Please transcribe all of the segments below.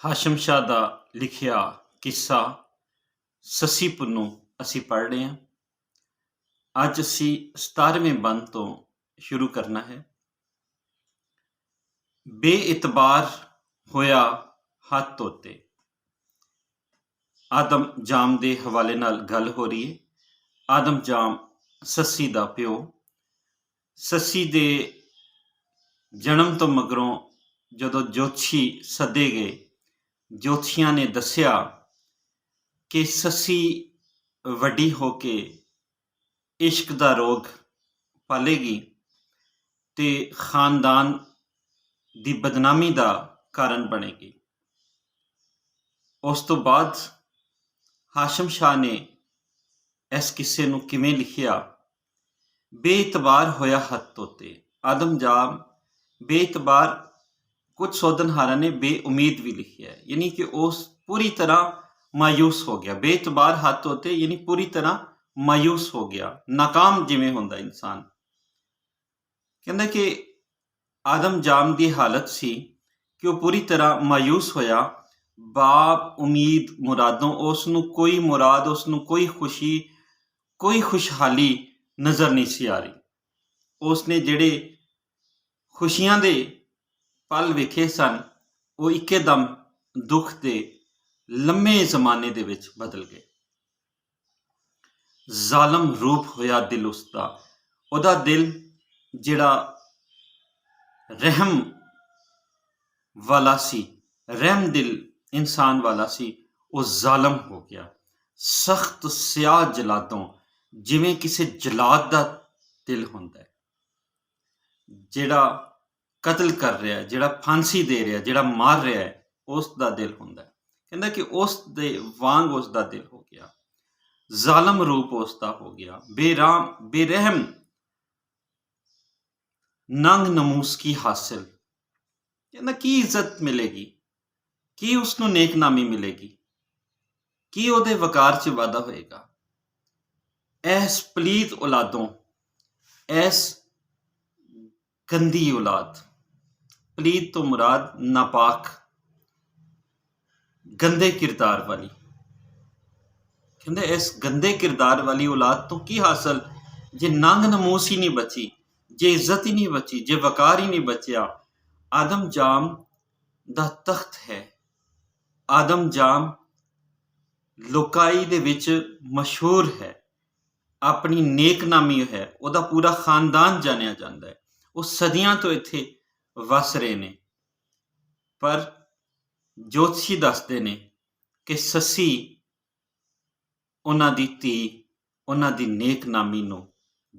ਹਾਸ਼ਮ ਸ਼ਾਹ ਦਾ ਲਿਖਿਆ ਕਿੱਸਾ ਸੱਸੀ ਪੁੰਨੂੰ ਅਸੀਂ ਪੜ੍ਹ ਰਹੇ ਹਾਂ। ਅੱਜ ਅਸੀਂ 17ਵੇਂ ਬੰਦ ਤੋਂ ਸ਼ੁਰੂ ਕਰਨਾ ਹੈ। ਬੇਇਤਬਾਰ ਹੋਇਆ ਹੱਥ ਧੋਤੇ। ਆਦਮ ਜਾਮ ਦੇ ਹਵਾਲੇ ਨਾਲ ਗੱਲ ਹੋ ਰਹੀ ਹੈ। ਆਦਮ ਜਾਮ ਸੱਸੀ ਦਾ ਪਿਓ। ਸੱਸੀ ਦੇ ਜਨਮ ਤੋਂ ਮਗਰੋਂ ਜਦੋਂ ਜੋਤਸ਼ੀ ਸੱਦੇ ਗਏ, ਜੋਤਸ਼ੀਆਂ ਨੇ ਦੱਸਿਆ ਕਿ ਸੱਸੀ ਵੱਡੀ ਹੋ ਕੇ ਇਸ਼ਕ ਦਾ ਰੋਗ ਪਾਲੇਗੀ ਤੇ ਖਾਨਦਾਨ ਦੀ ਬਦਨਾਮੀ ਦਾ ਕਾਰਨ ਬਣੇਗੀ। ਉਸ ਤੋਂ ਬਾਅਦ ਹਾਸ਼ਮ ਸ਼ਾਹ ਨੇ ਇਸ ਕਿੱਸੇ ਨੂੰ ਕਿਵੇਂ ਲਿਖਿਆ? ਬੇਇਤਬਾਰ ਹੋਇਆ ਹੱਥ ਧੋਤੇ। ਆਦਮ ਜਾਮ ਬੇਇਤਬਾਰ, ਕੁਝ ਸੋਧਨਹਾਰਾਂ ਨੇ ਬੇਉਮੀਦ ਵੀ ਲਿਖਿਆ ਹੈ, ਯਾਨੀ ਕਿ ਉਸ ਪੂਰੀ ਤਰ੍ਹਾਂ ਮਾਯੂਸ ਹੋ ਗਿਆ। ਬੇਇਤਬਾਰ ਹੱਥ ਧੋਤੇ ਯਾਨੀ ਪੂਰੀ ਤਰ੍ਹਾਂ ਮਾਯੂਸ ਹੋ ਗਿਆ, ਨਾਕਾਮ ਜਿਵੇਂ ਹੁੰਦਾ ਇਨਸਾਨ। ਕਹਿੰਦਾ ਕਿ ਆਦਮ ਜਾਮ ਦੀ ਹਾਲਤ ਸੀ ਕਿ ਉਹ ਪੂਰੀ ਤਰ੍ਹਾਂ ਮਾਯੂਸ ਹੋਇਆ। ਬਾਪ ਉਮੀਦ ਮੁਰਾਦੋਂ, ਉਸ ਨੂੰ ਕੋਈ ਮੁਰਾਦ, ਉਸ ਨੂੰ ਕੋਈ ਖੁਸ਼ੀ, ਕੋਈ ਖੁਸ਼ਹਾਲੀ ਨਜ਼ਰ ਨਹੀਂ ਸੀ ਆ ਰਹੀ। ਉਸ ਨੇ ਜਿਹੜੇ ਖੁਸ਼ੀਆਂ ਦੇ ਪਲ ਵੇਖੇ ਸਨ, ਉਹ ਇੱਕਦਮ ਦੁੱਖ ਦੇ ਲੰਮੇ ਜ਼ਮਾਨੇ ਦੇ ਵਿੱਚ ਬਦਲ ਗਏ। ਜ਼ਾਲਮ ਰੂਪ ਹੋਇਆ ਦਿਲ ਉਸਦਾ। ਉਹਦਾ ਦਿਲ ਜਿਹੜਾ ਰਹਿਮ ਵਾਲਾ ਸੀ, ਰਹਿਮ ਦਿਲ ਇਨਸਾਨ ਵਾਲਾ ਸੀ, ਉਹ ਜ਼ਾਲਮ ਹੋ ਗਿਆ। ਸਖਤ ਸਿਆਹ ਜਲਾਦੋਂ, ਜਿਵੇਂ ਕਿਸੇ ਜਲਾਦ ਦਾ ਦਿਲ ਹੁੰਦਾ ਹੈ, ਜਿਹੜਾ ਕਤਲ ਕਰ ਰਿਹਾ, ਜਿਹੜਾ ਫਾਂਸੀ ਦੇ ਰਿਹਾ, ਜਿਹੜਾ ਮਾਰ ਰਿਹਾ ਹੈ, ਉਸ ਦਾ ਦਿਲ ਹੁੰਦਾ ਹੈ। ਕਹਿੰਦਾ ਕਿ ਉਸ ਦੇ ਵਾਂਗ ਉਸ ਦਾ ਦਿਲ ਹੋ ਗਿਆ। ਜ਼ਾਲਮ ਰੂਪ ਉਸ ਦਾ ਹੋ ਗਿਆ। ਬੇਰਹਿਮ ਨੰਗ ਨਮੂਸ ਕੀ ਹਾਸਿਲ। ਕਹਿੰਦਾ ਕੀ ਇੱਜ਼ਤ ਮਿਲੇਗੀ, ਕੀ ਉਸਨੂੰ ਨੇਕਨਾਮੀ ਮਿਲੇਗੀ, ਕੀ ਉਹਦੇ ਵਕਾਰ 'ਚ ਵਾਧਾ ਹੋਏਗਾ। ਐਸ ਪਲੀਤ ਔਲਾਦੋਂ, ਐਸ ਗੰਦੀ ਔਲਾਦ। ਪਲੀਤ ਤੋਂ ਮੁਰਾਦ ਨਾਪਾਕ, ਗੰਦੇ ਕਿਰਦਾਰ ਵਾਲੀ। ਕਹਿੰਦੇ ਇਸ ਗੰਦੇ ਕਿਰਦਾਰ ਵਾਲੀ ਔਲਾਦ ਤੋਂ ਕੀ ਹਾਸਲ, ਜੇ ਨੰਗ ਨਮੂਸ ਹੀ ਨਹੀਂ ਬਚੀ, ਜੇ ਇੱਜ਼ਤ ਹੀ ਨਹੀਂ ਬਚੀ, ਜੇ ਵਕਾਰ ਹੀ ਨਹੀਂ ਬਚਿਆ। ਆਦਮ ਜਾਮ ਦਾ ਤਖਤ ਹੈ। ਆਦਮ ਜਾਮ ਲੋਕਾਈ ਦੇ ਵਿੱਚ ਮਸ਼ਹੂਰ ਹੈ, ਆਪਣੀ ਨੇਕਨਾਮੀ ਹੈ, ਉਹਦਾ ਪੂਰਾ ਖਾਨਦਾਨ ਜਾਣਿਆ ਜਾਂਦਾ ਹੈ। ਉਹ ਸਦੀਆਂ ਤੋਂ ਇੱਥੇ ਵਸ ਰਹੇ ਨੇ। ਪਰ ਜੋਤਸ਼ੀ ਦੱਸਦੇ ਨੇ ਕਿ ਸੱਸੀ ਉਹਨਾਂ ਦੀ ਧੀ, ਉਹਨਾਂ ਦੀ ਨੇਕਨਾਮੀ ਨੂੰ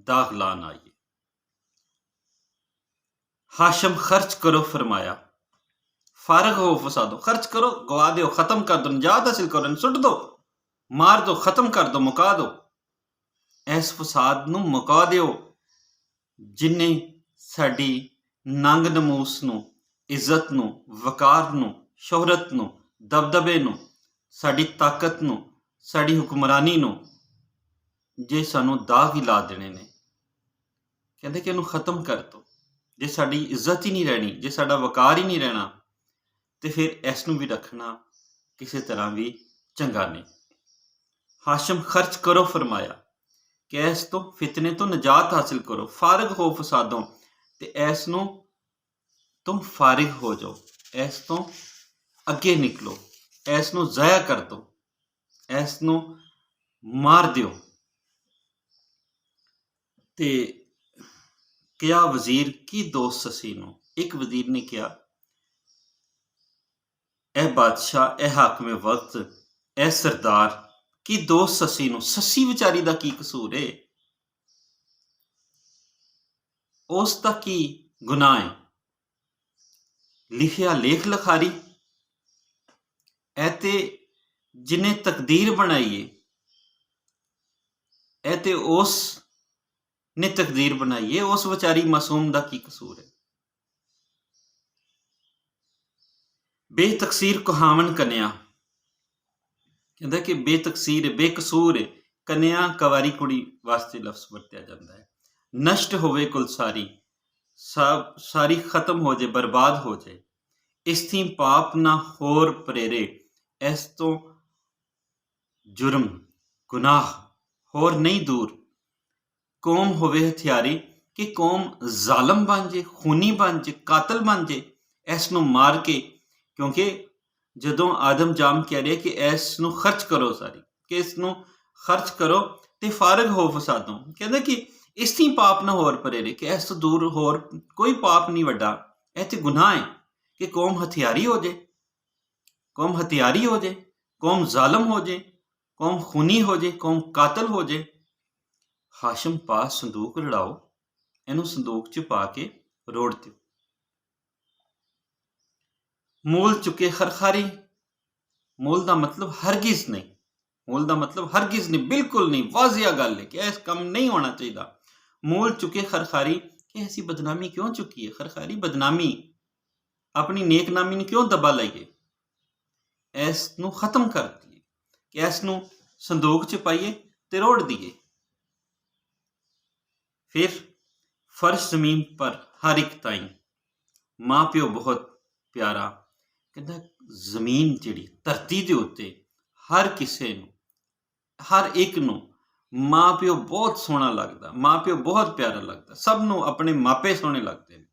ਦਾਗ ਲਾਣ ਆਈ। ਹਾਸ਼ਮ ਖਰਚ ਕਰੋ ਫਰਮਾਇਆ, ਫਾਰਗ ਹੋ ਫਸਾਦੋ। ਖਰਚ ਕਰੋ, ਗਵਾ ਦਿਓ, ਖਤਮ ਕਰ ਦੋ, ਨਜਾਤ ਹਾਸਿਲ ਕਰੋ, ਸੁੱਟ ਦੋ, ਮਾਰ ਦੋ, ਖਤਮ ਕਰ ਦੋ, ਮੁਕਾ ਦੋ। ਇਸ ਫਸਾਦ ਨੂੰ ਮੁਕਾ ਦਿਓ ਜਿਨੇ ਸਾਡੀ ਨੰਗ ਨਮੂਸ ਨੂੰ, ਇੱਜ਼ਤ ਨੂੰ, ਵਕਾਰ ਨੂੰ, ਸ਼ੋਹਰਤ ਨੂੰ, ਦਬਦਬੇ ਨੂੰ, ਸਾਡੀ ਤਾਕਤ ਨੂੰ, ਸਾਡੀ ਹੁਕਮਰਾਨੀ ਨੂੰ, ਜੇ ਸਾਨੂੰ ਦਾਗ ਹੀ ਲਾ ਦੇਣੇ ਨੇ। ਕਹਿੰਦੇ ਕਿ ਇਹਨੂੰ ਖਤਮ ਕਰ ਦਿਓ। ਜੇ ਸਾਡੀ ਇੱਜ਼ਤ ਹੀ ਨਹੀਂ ਰਹਿਣੀ, ਜੇ ਸਾਡਾ ਵਕਾਰ ਹੀ ਨਹੀਂ ਰਹਿਣਾ, ਤੇ ਫਿਰ ਇਸ ਨੂੰ ਵੀ ਰੱਖਣਾ ਕਿਸੇ ਤਰ੍ਹਾਂ ਵੀ ਚੰਗਾ ਨਹੀਂ। ਹਾਸ਼ਮ ਖਰਚ ਕਰੋ ਫਰਮਾਇਆ ਕਿ ਇਸ ਤੋਂ ਫਿਤਨੇ ਤੋਂ ਨਜਾਤ ਹਾਸਿਲ ਕਰੋ। ਫਾਰਗ ਹੋ ਫਸਾਦੋਂ, ਤੇ ਇਸ ਨੂੰ ਤੁਮ ਫਾਰਿਗ ਹੋ ਜਾਓ, ਇਸ ਤੋਂ ਅੱਗੇ ਨਿਕਲੋ, ਇਸ ਨੂੰ ਜ਼ਾਇਆ ਕਰ ਦਿਓ, ਇਸ ਨੂੰ ਮਾਰ ਦਿਓ। ਤੇ ਕਿਹਾ ਵਜ਼ੀਰ ਕੀ ਦੋਸਤ ਸੱਸੀ ਨੂੰ। ਇੱਕ ਵਜ਼ੀਰ ਨੇ ਕਿਹਾ, ਇਹ ਬਾਦਸ਼ਾਹ, ਇਹ ਹਾਕਮੇ ਵਕਤ, ਇਹ ਸਰਦਾਰ, ਕੀ ਦੋਸਤ ਸੱਸੀ ਨੂੰ। ਸੱਸੀ ਵਿਚਾਰੀ ਦਾ ਕੀ ਕਸੂਰ ਹੈ? ਉਸ ਦਾ ਕੀ ਗੁਨਾਹ ਹੈ? ਲਿਖਿਆ ਲੇਖ ਲਖਾਰੀ, ਇਹ ਤੇ ਜਿਹਨੇ ਤਕਦੀਰ ਬਣਾਈ ਏ, ਇਹ ਤੇ ਉਸ ਨੇ ਤਕਦੀਰ ਬਣਾਈ ਏ, ਉਸ ਵਿਚਾਰੀ ਮਾਸੂਮ ਦਾ ਕੀ ਕਸੂਰ ਹੈ? ਬੇਤਕਸੀਰ ਕੁਹਾਵਨ ਕਨਿਆ। ਕਹਿੰਦਾ ਕਿ ਬੇਤਕਸੀਰ, ਬੇਕਸੂਰ ਕਨਿਆ, ਕਵਾਰੀ ਕੁੜੀ ਵਾਸਤੇ ਲਫ਼ਜ਼ ਵਰਤਿਆ ਜਾਂਦਾ ਹੈ। ਨਸ਼ਟ ਹੋਵੇ ਕੁਲ ਸਾਰੀ, ਸਾਰੀ ਖਤਮ ਹੋ ਜਾਏ, ਬਰਬਾਦ ਹੋ ਜਾਏ। ਇਸ ਥੀ ਪਾਪ ਨਾ ਹੋਰ ਪ੍ਰੇਰੇ, ਇਸ ਤੋਂ ਜੁਰਮ ਗੁਨਾਹ ਹੋਰ ਨਹੀਂ ਦੂਰ। ਕੌਮ ਹੋਵੇ ਹਥਿਆਰੀ ਕਿ ਕੌਮ ਜ਼ਾਲਮ ਬਣ ਜੇ, ਖੂਨੀ ਬਣ ਜੇ, ਕਾਤਲ ਬਣ ਜੇ ਇਸ ਨੂੰ ਮਾਰ ਕੇ। ਕਿਉਂਕਿ ਜਦੋਂ ਆਦਮ ਜਾਮ ਕਹਿ ਰਿਹਾ ਕਿ ਇਸ ਨੂੰ ਖਰਚ ਕਰੋ ਸਾਰੀ, ਕਿ ਇਸ ਨੂੰ ਖਰਚ ਕਰੋ ਤੇ ਫਾਰਗ ਹੋ ਫਸਾਦੋਂ, ਕਹਿੰਦਾ ਕਿ ਇਸ ਦੀ ਪਾਪ ਨਾ ਹੋਰ ਪ੍ਰੇਰੇ, ਕਿ ਇਸ ਤੋਂ ਦੂਰ ਹੋਰ ਕੋਈ ਪਾਪ ਨਹੀਂ ਵੱਡਾ। ਇਹ ਤੇ ਗੁਨਾਹ ਹੈ ਕਿ ਕੌਮ ਹਥਿਆਰੀ ਹੋ ਜੇ, ਕੌਮ ਹਥਿਆਰੀ ਹੋ ਜੇ, ਕੌਮ ਜ਼ਾਲਮ ਹੋ ਜੇ, ਕੌਮ ਖੂਨੀ ਹੋ ਜੇ, ਕੌਮ ਕਾਤਲ ਹੋ ਜੇ। ਹਾਸ਼ਮ ਪਾਸ ਸੰਦੂਕ ਰੜਾਓ, ਇਹਨੂੰ ਸੰਦੂਕ 'ਚ ਪਾ ਕੇ ਰੋੜ ਦਿਓ। ਮੂਲ ਚੁੱਕੇ ਖਰਖਾਰੀ, ਮੂਲ ਦਾ ਮਤਲਬ ਹਰਗਿਜ਼ ਨਹੀਂ, ਮੂਲ ਦਾ ਮਤਲਬ ਹਰਗਿਜ਼ ਨਹੀਂ, ਬਿਲਕੁਲ ਨਹੀਂ, ਵਾਜ਼ਿਆ ਗੱਲ ਹੈ ਕਿ ਇਹ ਕੰਮ ਨਹੀਂ ਹੋਣਾ ਚਾਹੀਦਾ। ਮੂਲ ਚੁੱਕੇ ਖਰਖਾਰੀ ਕਿ ਐਸੀ ਬਦਨਾਮੀ ਕਿਉਂ ਚੁੱਕੀ ਹੈ, ਖਰਖਾਰੀ ਬਦਨਾਮੀ, ਆਪਣੀ ਨੇਕਨਾਮੀ ਨੂੰ ਕਿਉਂ ਦਬਾ ਲਾਈਏ, ਇਸ ਨੂੰ ਖਤਮ ਕਰ ਦਈਏ, ਕਿ ਇਸ ਨੂੰ ਸੰਦੂਕ 'ਚ ਪਾਈਏ ਤੇ ਰੋੜ ਦਈਏ। ਫਿਰ ਫਰਸ਼ ਜ਼ਮੀਨ ਪਰ ਹਰ ਇੱਕ ਤਾਈਂ, ਮਾਂ ਪਿਓ ਬਹੁਤ ਪਿਆਰਾ। ਕਹਿੰਦਾ ਜ਼ਮੀਨ ਜਿਹੜੀ ਧਰਤੀ ਦੇ ਉੱਤੇ ਹਰ ਕਿਸੇ ਨੂੰ, ਹਰ ਇੱਕ ਨੂੰ ਮਾਂ ਪਿਓ ਬਹੁਤ ਸੋਹਣਾ ਲੱਗਦਾ, ਮਾਂ ਪਿਓ ਬਹੁਤ ਪਿਆਰਾ ਲੱਗਦਾ, ਸਭ ਨੂੰ ਆਪਣੇ ਮਾਪੇ ਸੋਹਣੇ ਲੱਗਦੇ ਨੇ।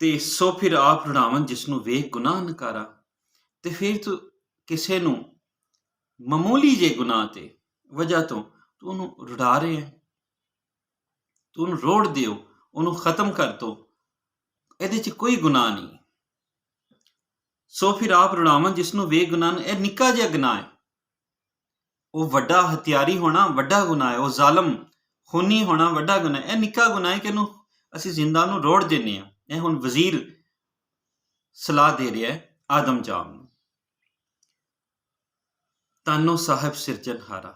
ਤੇ ਸੋ ਫਿਰ ਆਪ ਰੜਾਵਨ ਜਿਸ ਨੂੰ ਵੇਖ ਗੁਨਾਹ ਨਕਾਰਾ। ਤੇ ਫਿਰ ਤੂੰ ਕਿਸੇ ਨੂੰ ਮਾਮੂਲੀ ਜੇ ਗੁਨਾਹ ਤੇ ਵਜ੍ਹਾ ਤੋਂ ਤੂੰ ਉਹਨੂੰ ਰੁੜਾ ਰਹੇ ਹੈ, ਤੂੰ ਉਹਨੂੰ ਰੋੜ ਦਿਓ, ਉਹਨੂੰ ਖਤਮ ਕਰ ਦੋ, ਇਹਦੇ 'ਚ ਕੋਈ ਗੁਨਾਹ ਨਹੀਂ। ਸੋ ਫਿਰ ਆਪ ਰੜਾਵਨ ਜਿਸ ਨੂੰ ਵੇਖ ਗੁਨਾਹ, ਇਹ ਨਿੱਕਾ ਜਿਹਾ ਗੁਨਾਹ ਹੈ, ਉਹ ਵੱਡਾ ਹਥਿਆਰੀ ਹੋਣਾ ਵੱਡਾ ਗੁਨਾਹ ਹੈ, ਉਹ ਜ਼ਾਲਮ ਖੂਨੀ ਹੋਣਾ ਵੱਡਾ ਗੁਨਾਹ ਹੈ। ਇਹ ਨਿੱਕਾ ਗੁਨਾਹ ਹੈ ਕਿ ਇਹਨੂੰ ਅਸੀਂ ਜ਼ਿੰਦਾ ਨੂੰ ਰੋੜ ਦਿੰਦੇ ਹਾਂ। ਇਹ ਹੁਣ ਵਜ਼ੀਰ ਸਲਾਹ ਦੇ ਰਿਹਾ ਹੈ ਆਦਮ ਜਾਮ ਨੂੰ। ਤਾਨੋ ਸਾਹਿਬ ਸਿਰਜਣਹਾਰਾ,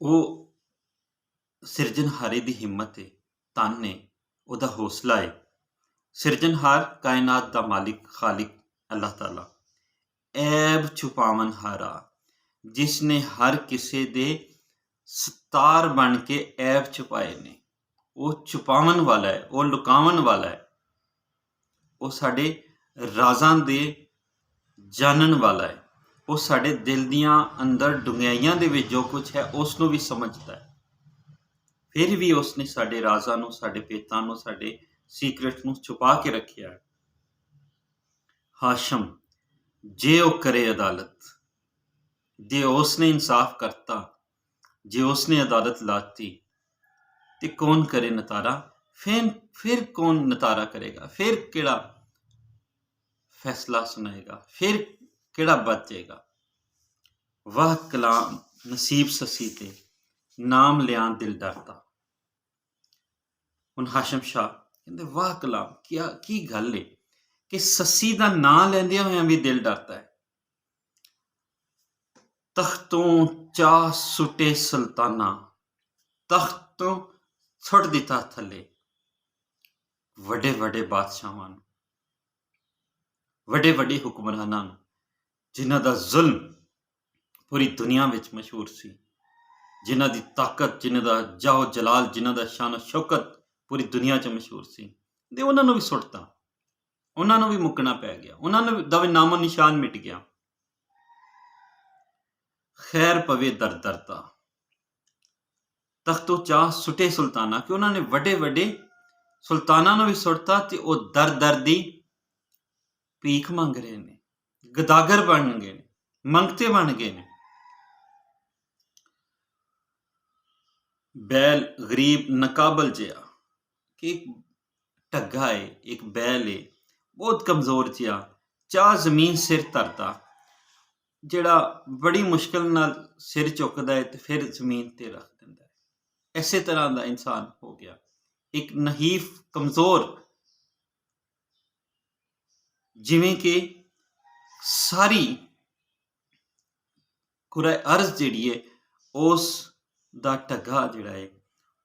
ਉਹ ਸਿਰਜਣਹਾਰੇ ਦੀ ਹਿੰਮਤ ਹੈ, ਧਨ ਹੈ, ਉਹਦਾ ਹੌਸਲਾ ਹੈ। ਸਿਰਜਣਹਾਰ ਕਾਇਨਾਤ ਦਾ ਮਾਲਿਕ ਖਾਲਿਕ ਅੱਲਾਹ ਤਾਲਾ, ਐਬ ਛੁਪਾਵਨਹਾਰਾ, ਜਿਸ ਨੇ ਹਰ ਕਿਸੇ ਦੇ ਸਤਾਰ ਬਣ ਕੇ ਐਬ ਛੁਪਾਏ ਨੇ। ਉਹ ਛੁਪਾਵਣ ਵਾਲਾ ਹੈ, ਉਹ ਲੁਕਾਵਣ ਵਾਲਾ ਹੈ, ਉਹ ਸਾਡੇ ਰਾਜ਼ਾਂ ਦੇ ਜਾਣਨ ਵਾਲਾ ਹੈ, ਉਹ ਸਾਡੇ ਦਿਲ ਦੀਆਂ ਅੰਦਰ ਡੂੰਘਾਈਆਂ ਦੇ ਵਿੱਚ ਜੋ ਕੁਝ ਹੈ ਉਸ ਨੂੰ ਵੀ ਸਮਝਦਾ ਹੈ। ਫਿਰ ਵੀ ਉਸਨੇ ਸਾਡੇ ਰਾਜ਼ਾਂ ਨੂੰ, ਸਾਡੇ ਭੇਤਾਂ ਨੂੰ, ਸਾਡੇ ਸੀਕ੍ਰੇਟ ਨੂੰ ਛੁਪਾ ਕੇ ਰੱਖਿਆ ਹੈ। ਹਾਸ਼ਮ, ਜੇ ਉਹ ਕਰੇ ਅਦਾਲਤ, ਜੇ ਉਸਨੇ ਇਨਸਾਫ ਕਰਤਾ, ਜੇ ਉਸਨੇ ਅਦਾਲਤ ਲਾਤੀ, ਤੇ ਕੌਣ ਕਰੇ ਨਤਾਰਾ। ਫਿਰ ਕੌਣ ਨਤਾਰਾ ਕਰੇਗਾ, ਫਿਰ ਕਿਹੜਾ ਫੈਸਲਾ ਸੁਣਾਏਗਾ, ਫਿਰ ਕਿਹੜਾ ਬਚੇਗਾ। ਵਾਹ ਕਲਾਮ ਨਸੀਬ ਸੱਸੀ ਤੇ ਨਾਮ ਲਿਆਂ ਦਿਲ ਡਰਦਾ। ਹੁਣ ਹਾਸ਼ਮ ਸ਼ਾਹ ਕਹਿੰਦੇ ਵਾਹ ਕਲਾਮ, ਕੀ ਗੱਲ ਏ ਕਿ ਸੱਸੀ ਦਾ ਨਾਂ ਲੈਂਦਿਆਂ ਹੋਇਆਂ ਵੀ ਦਿਲ ਡਰਦਾ ਹੈ। ਤਖਤੋਂ ਚਾਹ ਸੁੱਟੇ ਸੁਲਤਾਨਾ, ਤਖਤ ਤੋਂ ਸੁੱਟ ਦਿੱਤਾ ਥੱਲੇ ਵੱਡੇ ਵੱਡੇ ਬਾਦਸ਼ਾਹਾਂ ਨੂੰ, ਵੱਡੇ ਵੱਡੇ ਹੁਕਮਰਾਨਾਂ ਨੂੰ, ਜਿਨ੍ਹਾਂ ਦਾ ਜ਼ੁਲਮ ਪੂਰੀ ਦੁਨੀਆ ਵਿੱਚ ਮਸ਼ਹੂਰ ਸੀ, ਜਿਨ੍ਹਾਂ ਦੀ ਤਾਕਤ, ਜਿਨ੍ਹਾਂ ਦਾ ਜਾਓ ਜਲਾਲ, ਜਿਨ੍ਹਾਂ ਦਾ ਸ਼ਾਨ ਸ਼ੌਕਤ ਪੂਰੀ ਦੁਨੀਆ 'ਚ ਮਸ਼ਹੂਰ ਸੀ, ਤੇ ਉਹਨਾਂ ਨੂੰ ਵੀ ਸੁੱਟਤਾ, ਉਹਨਾਂ ਨੂੰ ਵੀ ਮੁੱਕਣਾ ਪੈ ਗਿਆ, ਉਹਨਾਂ ਦਾ ਵੀ ਨਾਮੋ ਨਿਸ਼ਾਨ ਮਿਟ ਗਿਆ। ਖੈਰ ਪਵੇ ਦਰ ਦਰਦਾ, ਤਖਤੋਂ ਚਾਹ ਸੁੱਟੇ ਸੁਲਤਾਨਾ, ਕਿ ਉਹਨਾਂ ਨੇ ਵੱਡੇ ਵੱਡੇ ਸੁਲਤਾਨਾਂ ਨੂੰ ਵੀ ਸੁੱਟਤਾ ਤੇ ਉਹ ਦਰ ਦਰ ਦੀ ਭੀਖ ਮੰਗ ਰਹੇ ਨੇ, ਗਦਾਗਰ ਬਣ ਗਏ ਨੇ, ਮੰਗਤੇ ਬਣ ਗਏ ਨੇ। ਬੈਲ ਗਰੀਬ ਨਕਾਬਲ ਜਿਹਾ, ਕਿ ਇੱਕ ਢੱਗਾ ਏ, ਇੱਕ ਬੈਲ ਏ, ਬਹੁਤ ਕਮਜ਼ੋਰ ਜਿਹਾ, ਚਾਹ ਜ਼ਮੀਨ ਸਿਰ ਧਰਦਾ, ਜਿਹੜਾ ਬੜੀ ਮੁਸ਼ਕਿਲ ਨਾਲ ਸਿਰ ਚੁੱਕਦਾ ਹੈ ਤੇ ਫਿਰ ਜ਼ਮੀਨ ਤੇ ਰੱਖ ਦਿੰਦਾ ਹੈ। ਇਸੇ ਤਰ੍ਹਾਂ ਦਾ ਇਨਸਾਨ ਹੋ ਗਿਆ, ਇੱਕ ਨਹੀਫ ਕਮਜ਼ੋਰ, ਜਿਵੇਂ ਕਿ ਸਾਰੀ ਕੁਰੇ ਅਰਜ਼ ਜਿਹੜੀ ਹੈ ਉਸ ਦਾ ਢੱਗਾ ਜਿਹੜਾ ਹੈ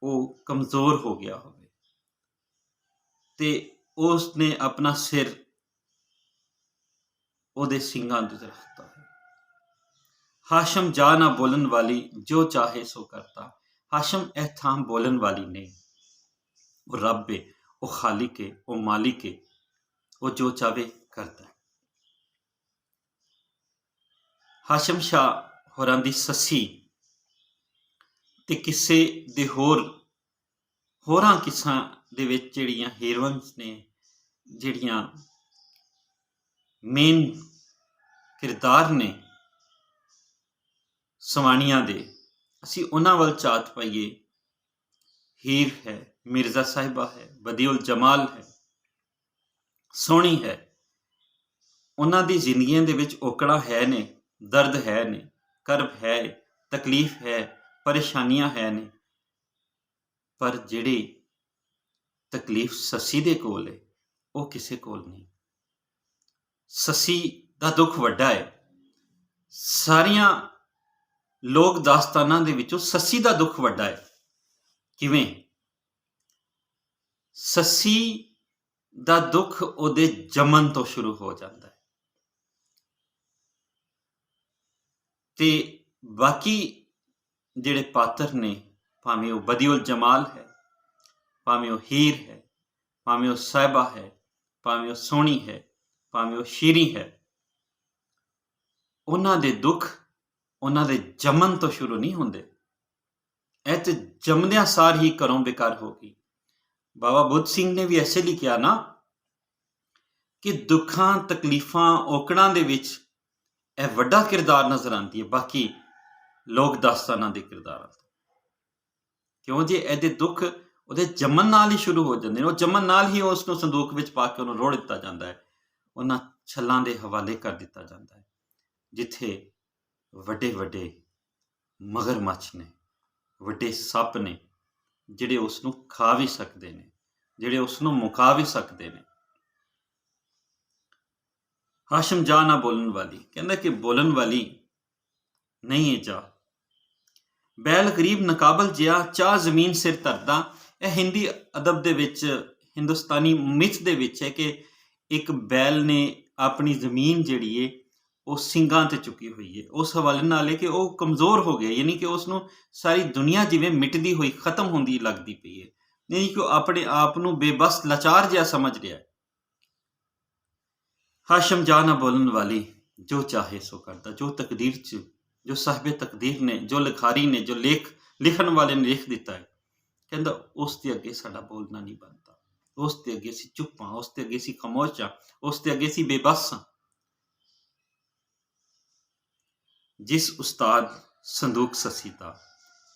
ਉਹ ਕਮਜ਼ੋਰ ਹੋ ਗਿਆ ਹੋਵੇ ਤੇ ਉਸ ਨੇ ਆਪਣਾ ਸਿਰ ਉਹਦੇ ਸਿੰਘਾਂ ਦੇ ਰੱਖਤਾ ਹੈ। ਹਾਸ਼ਮ ਜਾ ਨਾ ਬੋਲਣ ਵਾਲੀ, ਜੋ ਚਾਹੇ ਸੋ ਕਰਤਾ। ਹਾਸ਼ਮ ਇਹ ਥਾਂ ਬੋਲਣ ਵਾਲੀ ਨਹੀਂ, ਉਹ ਰੱਬ ਹੈ, ਉਹ ਖਾਲਿਕ ਹੈ, ਉਹ ਮਾਲਿਕ ਹੈ, ਉਹ ਜੋ ਚਾਹੇ ਕਰਦਾ ਹੈ। ਹਾਸ਼ਮ ਸ਼ਾਹ ਹੋਰਾਂ ਦੀ ਸੱਸੀ ਤੇ ਕਿਸੇ ਦੇ ਹੋਰਾਂ ਕਿੱਸਿਆਂ ਦੇ ਵਿੱਚ ਜਿਹੜੀਆਂ ਹੀਰੋਇਨਸ ਨੇ, ਜਿਹੜੀਆਂ ਮੇਨ ਕਿਰਦਾਰ ਨੇ ਸਵਾਣੀਆਂ ਦੇ, ਅਸੀਂ ਉਹਨਾਂ ਵੱਲ ਝਾਤ ਪਾਈਏ। ਹੀਰ ਹੈ, ਮਿਰਜ਼ਾ ਸਾਹਿਬਾ ਹੈ, ਬਦੀਉਲ ਜਮਾਲ ਹੈ, ਸੋਹਣੀ ਹੈ। ਉਹਨਾਂ ਦੀ ਜ਼ਿੰਦਗੀਆਂ ਦੇ ਵਿੱਚ ਔਕੜਾਂ ਹੈ ਨੇ, ਦਰਦ ਹੈ ਨੇ, ਕਰਬ ਹੈ, ਤਕਲੀਫ ਹੈ, ਪਰੇਸ਼ਾਨੀਆਂ ਹੈ ਨੇ, ਪਰ ਜਿਹੜੀ ਤਕਲੀਫ ਸੱਸੀ ਦੇ ਕੋਲ ਹੈ ਉਹ ਕਿਸੇ ਕੋਲ ਨਹੀਂ। ਸੱਸੀ ਦਾ ਦੁੱਖ ਵੱਡਾ ਹੈ। ਸਾਰੀਆਂ ਲੋਕ ਦਾਸਤਾਨਾਂ ਦੇ ਵਿੱਚੋਂ ਸੱਸੀ ਦਾ ਦੁੱਖ ਵੱਡਾ ਹੈ। ਕਿਵੇਂ? ਸੱਸੀ ਦਾ ਦੁੱਖ ਉਹਦੇ ਜੰਮਣ ਤੋਂ ਸ਼ੁਰੂ ਹੋ ਜਾਂਦਾ ਹੈ, ਤੇ ਬਾਕੀ ਜਿਹੜੇ ਪਾਤਰ ਨੇ, ਭਾਵੇਂ ਉਹ ਬਦੀਉਲ ਜਮਾਲ ਹੈ, ਭਾਵੇਂ ਉਹ ਹੀਰ ਹੈ, ਭਾਵੇਂ ਉਹ ਸਾਹਿਬਾ ਹੈ, ਭਾਵੇਂ ਉਹ ਸੋਹਣੀ ਹੈ, ਭਾਵੇਂ ਉਹ ਸ਼ੀਰੀ ਹੈ, ਉਹਨਾਂ ਦੇ ਦੁੱਖ ਉਹਨਾਂ ਦੇ ਜੰਮਣ ਤੋਂ ਸ਼ੁਰੂ ਨਹੀਂ ਹੁੰਦੇ। ਇਹ ਤੇ ਜੰਮਦਿਆਂ ਸਾਰ ਹੀ ਘਰੋਂ ਬੇਕਾਰ ਹੋ ਗਈ। ਬਾਬਾ ਬੁੱਧ ਸਿੰਘ ਨੇ ਵੀ ਐਸੇ ਲਈ ਕਿਹਾ ਨਾ ਕਿ ਦੁੱਖਾਂ, ਤਕਲੀਫਾਂ, ਔਕੜਾਂ ਦੇ ਵਿੱਚ ਇਹ ਵੱਡਾ ਕਿਰਦਾਰ ਨਜ਼ਰ ਆਉਂਦੀ ਹੈ ਬਾਕੀ ਲੋਕ ਦਾਸਤਾਨਾਂ ਦੇ ਕਿਰਦਾਰਾਂ ਤੋਂ। ਕਿਉਂ ਜੇ ਇਹਦੇ ਦੁੱਖ ਉਹਦੇ ਜੰਮਣ ਨਾਲ ਹੀ ਸ਼ੁਰੂ ਹੋ ਜਾਂਦੇ ਨੇ। ਉਹ ਜੰਮਣ ਨਾਲ ਹੀ ਉਸ ਨੂੰ ਸੰਦੂਕ ਵਿੱਚ ਪਾ ਕੇ ਉਹਨੂੰ ਰੋੜ ਦਿੱਤਾ ਜਾਂਦਾ ਹੈ, ਉਹਨਾਂ ਛੱਲਾਂ ਦੇ ਹਵਾਲੇ ਕਰ ਦਿੱਤਾ ਜਾਂਦਾ ਹੈ, ਜਿੱਥੇ ਵੱਡੇ ਵੱਡੇ ਮਗਰਮੱਛ ਨੇ, ਵੱਡੇ ਸੱਪ ਨੇ, ਜਿਹੜੇ ਉਸ ਨੂੰ ਖਾ ਵੀ ਸਕਦੇ ਨੇ, ਜਿਹੜੇ ਉਸ ਨੂੰ ਮੁਕਾ ਵੀ ਸਕਦੇ ਨੇ। ਹਾਸ਼ਮ ਜਾ ਨਾ ਬੋਲਣ ਵਾਲੀ, ਕਹਿੰਦਾ ਕਿ ਬੋਲਣ ਵਾਲੀ ਨਹੀਂ ਹੈ ਜਾ। ਬੈਲ ਗਰੀਬ ਨਕਾਬਲ ਜਿਹਾ ਚਾਹ ਜ਼ਮੀਨ ਸਿਰ ਧਰਦਾ। ਇਹ ਹਿੰਦੀ ਅਦਬ ਦੇ ਵਿੱਚ, ਹਿੰਦੁਸਤਾਨੀ ਮਿਥ ਦੇ ਵਿੱਚ ਹੈ ਕਿ ਇੱਕ ਬੈਲ ਨੇ ਆਪਣੀ ਜ਼ਮੀਨ ਜਿਹੜੀ ਹੈ ਉਹ ਸਿੰਘਾਂ ਤੇ ਚੁੱਕੀ ਹੋਈ ਹੈ। ਉਸ ਹਵਾਲੇ ਨਾਲ ਹੈ ਕਿ ਉਹ ਕਮਜ਼ੋਰ ਹੋ ਗਿਆ, ਯਾਨੀ ਕਿ ਉਸ ਨੂੰ ਸਾਰੀ ਦੁਨੀਆ ਜਿਵੇਂ ਮਿਟਦੀ ਹੋਈ, ਖਤਮ ਹੁੰਦੀ ਲੱਗਦੀ ਪਈ ਹੈ, ਯਾਨੀ ਕਿ ਉਹ ਆਪਣੇ ਆਪ ਨੂੰ ਬੇਬਸ, ਲਾਚਾਰ ਜਿਹਾ ਸਮਝ ਰਿਹਾ ਹੈ। ਹਾਸ਼ਮ ਜਾ ਨਾ ਬੋਲਣ ਵਾਲੀ, ਜੋ ਚਾਹੇ ਸੋ ਕਰਦਾ। ਜੋ ਤਕਦੀਰ 'ਚ, ਜੋ ਸਾਹਿਬੇ ਤਕਦੀਰ ਨੇ, ਜੋ ਲਿਖਾਰੀ ਨੇ, ਜੋ ਲਿਖਣ ਵਾਲੇ ਨੇ ਲਿਖ ਦਿੱਤਾ ਹੈ, ਕਹਿੰਦਾ ਉਸ ਦੇ ਅੱਗੇ ਸਾਡਾ ਬੋਲਣਾ ਨਹੀਂ ਬਣਦਾ। ਉਸ ਦੇ ਅੱਗੇ ਅਸੀਂ ਚੁੱਪ ਹਾਂ, ਉਸ ਦੇ ਅੱਗੇ ਅਸੀਂ ਖਾਮੋਸ਼ ਹਾਂ, ਉਸ ਦੇ ਅੱਗੇ ਅਸੀਂ ਬੇਬਸ ਹਾਂ। ਜਿਸ ਉਸਤਾਦ ਸੰਦੂਕ ਸੱਸੀ ਦਾ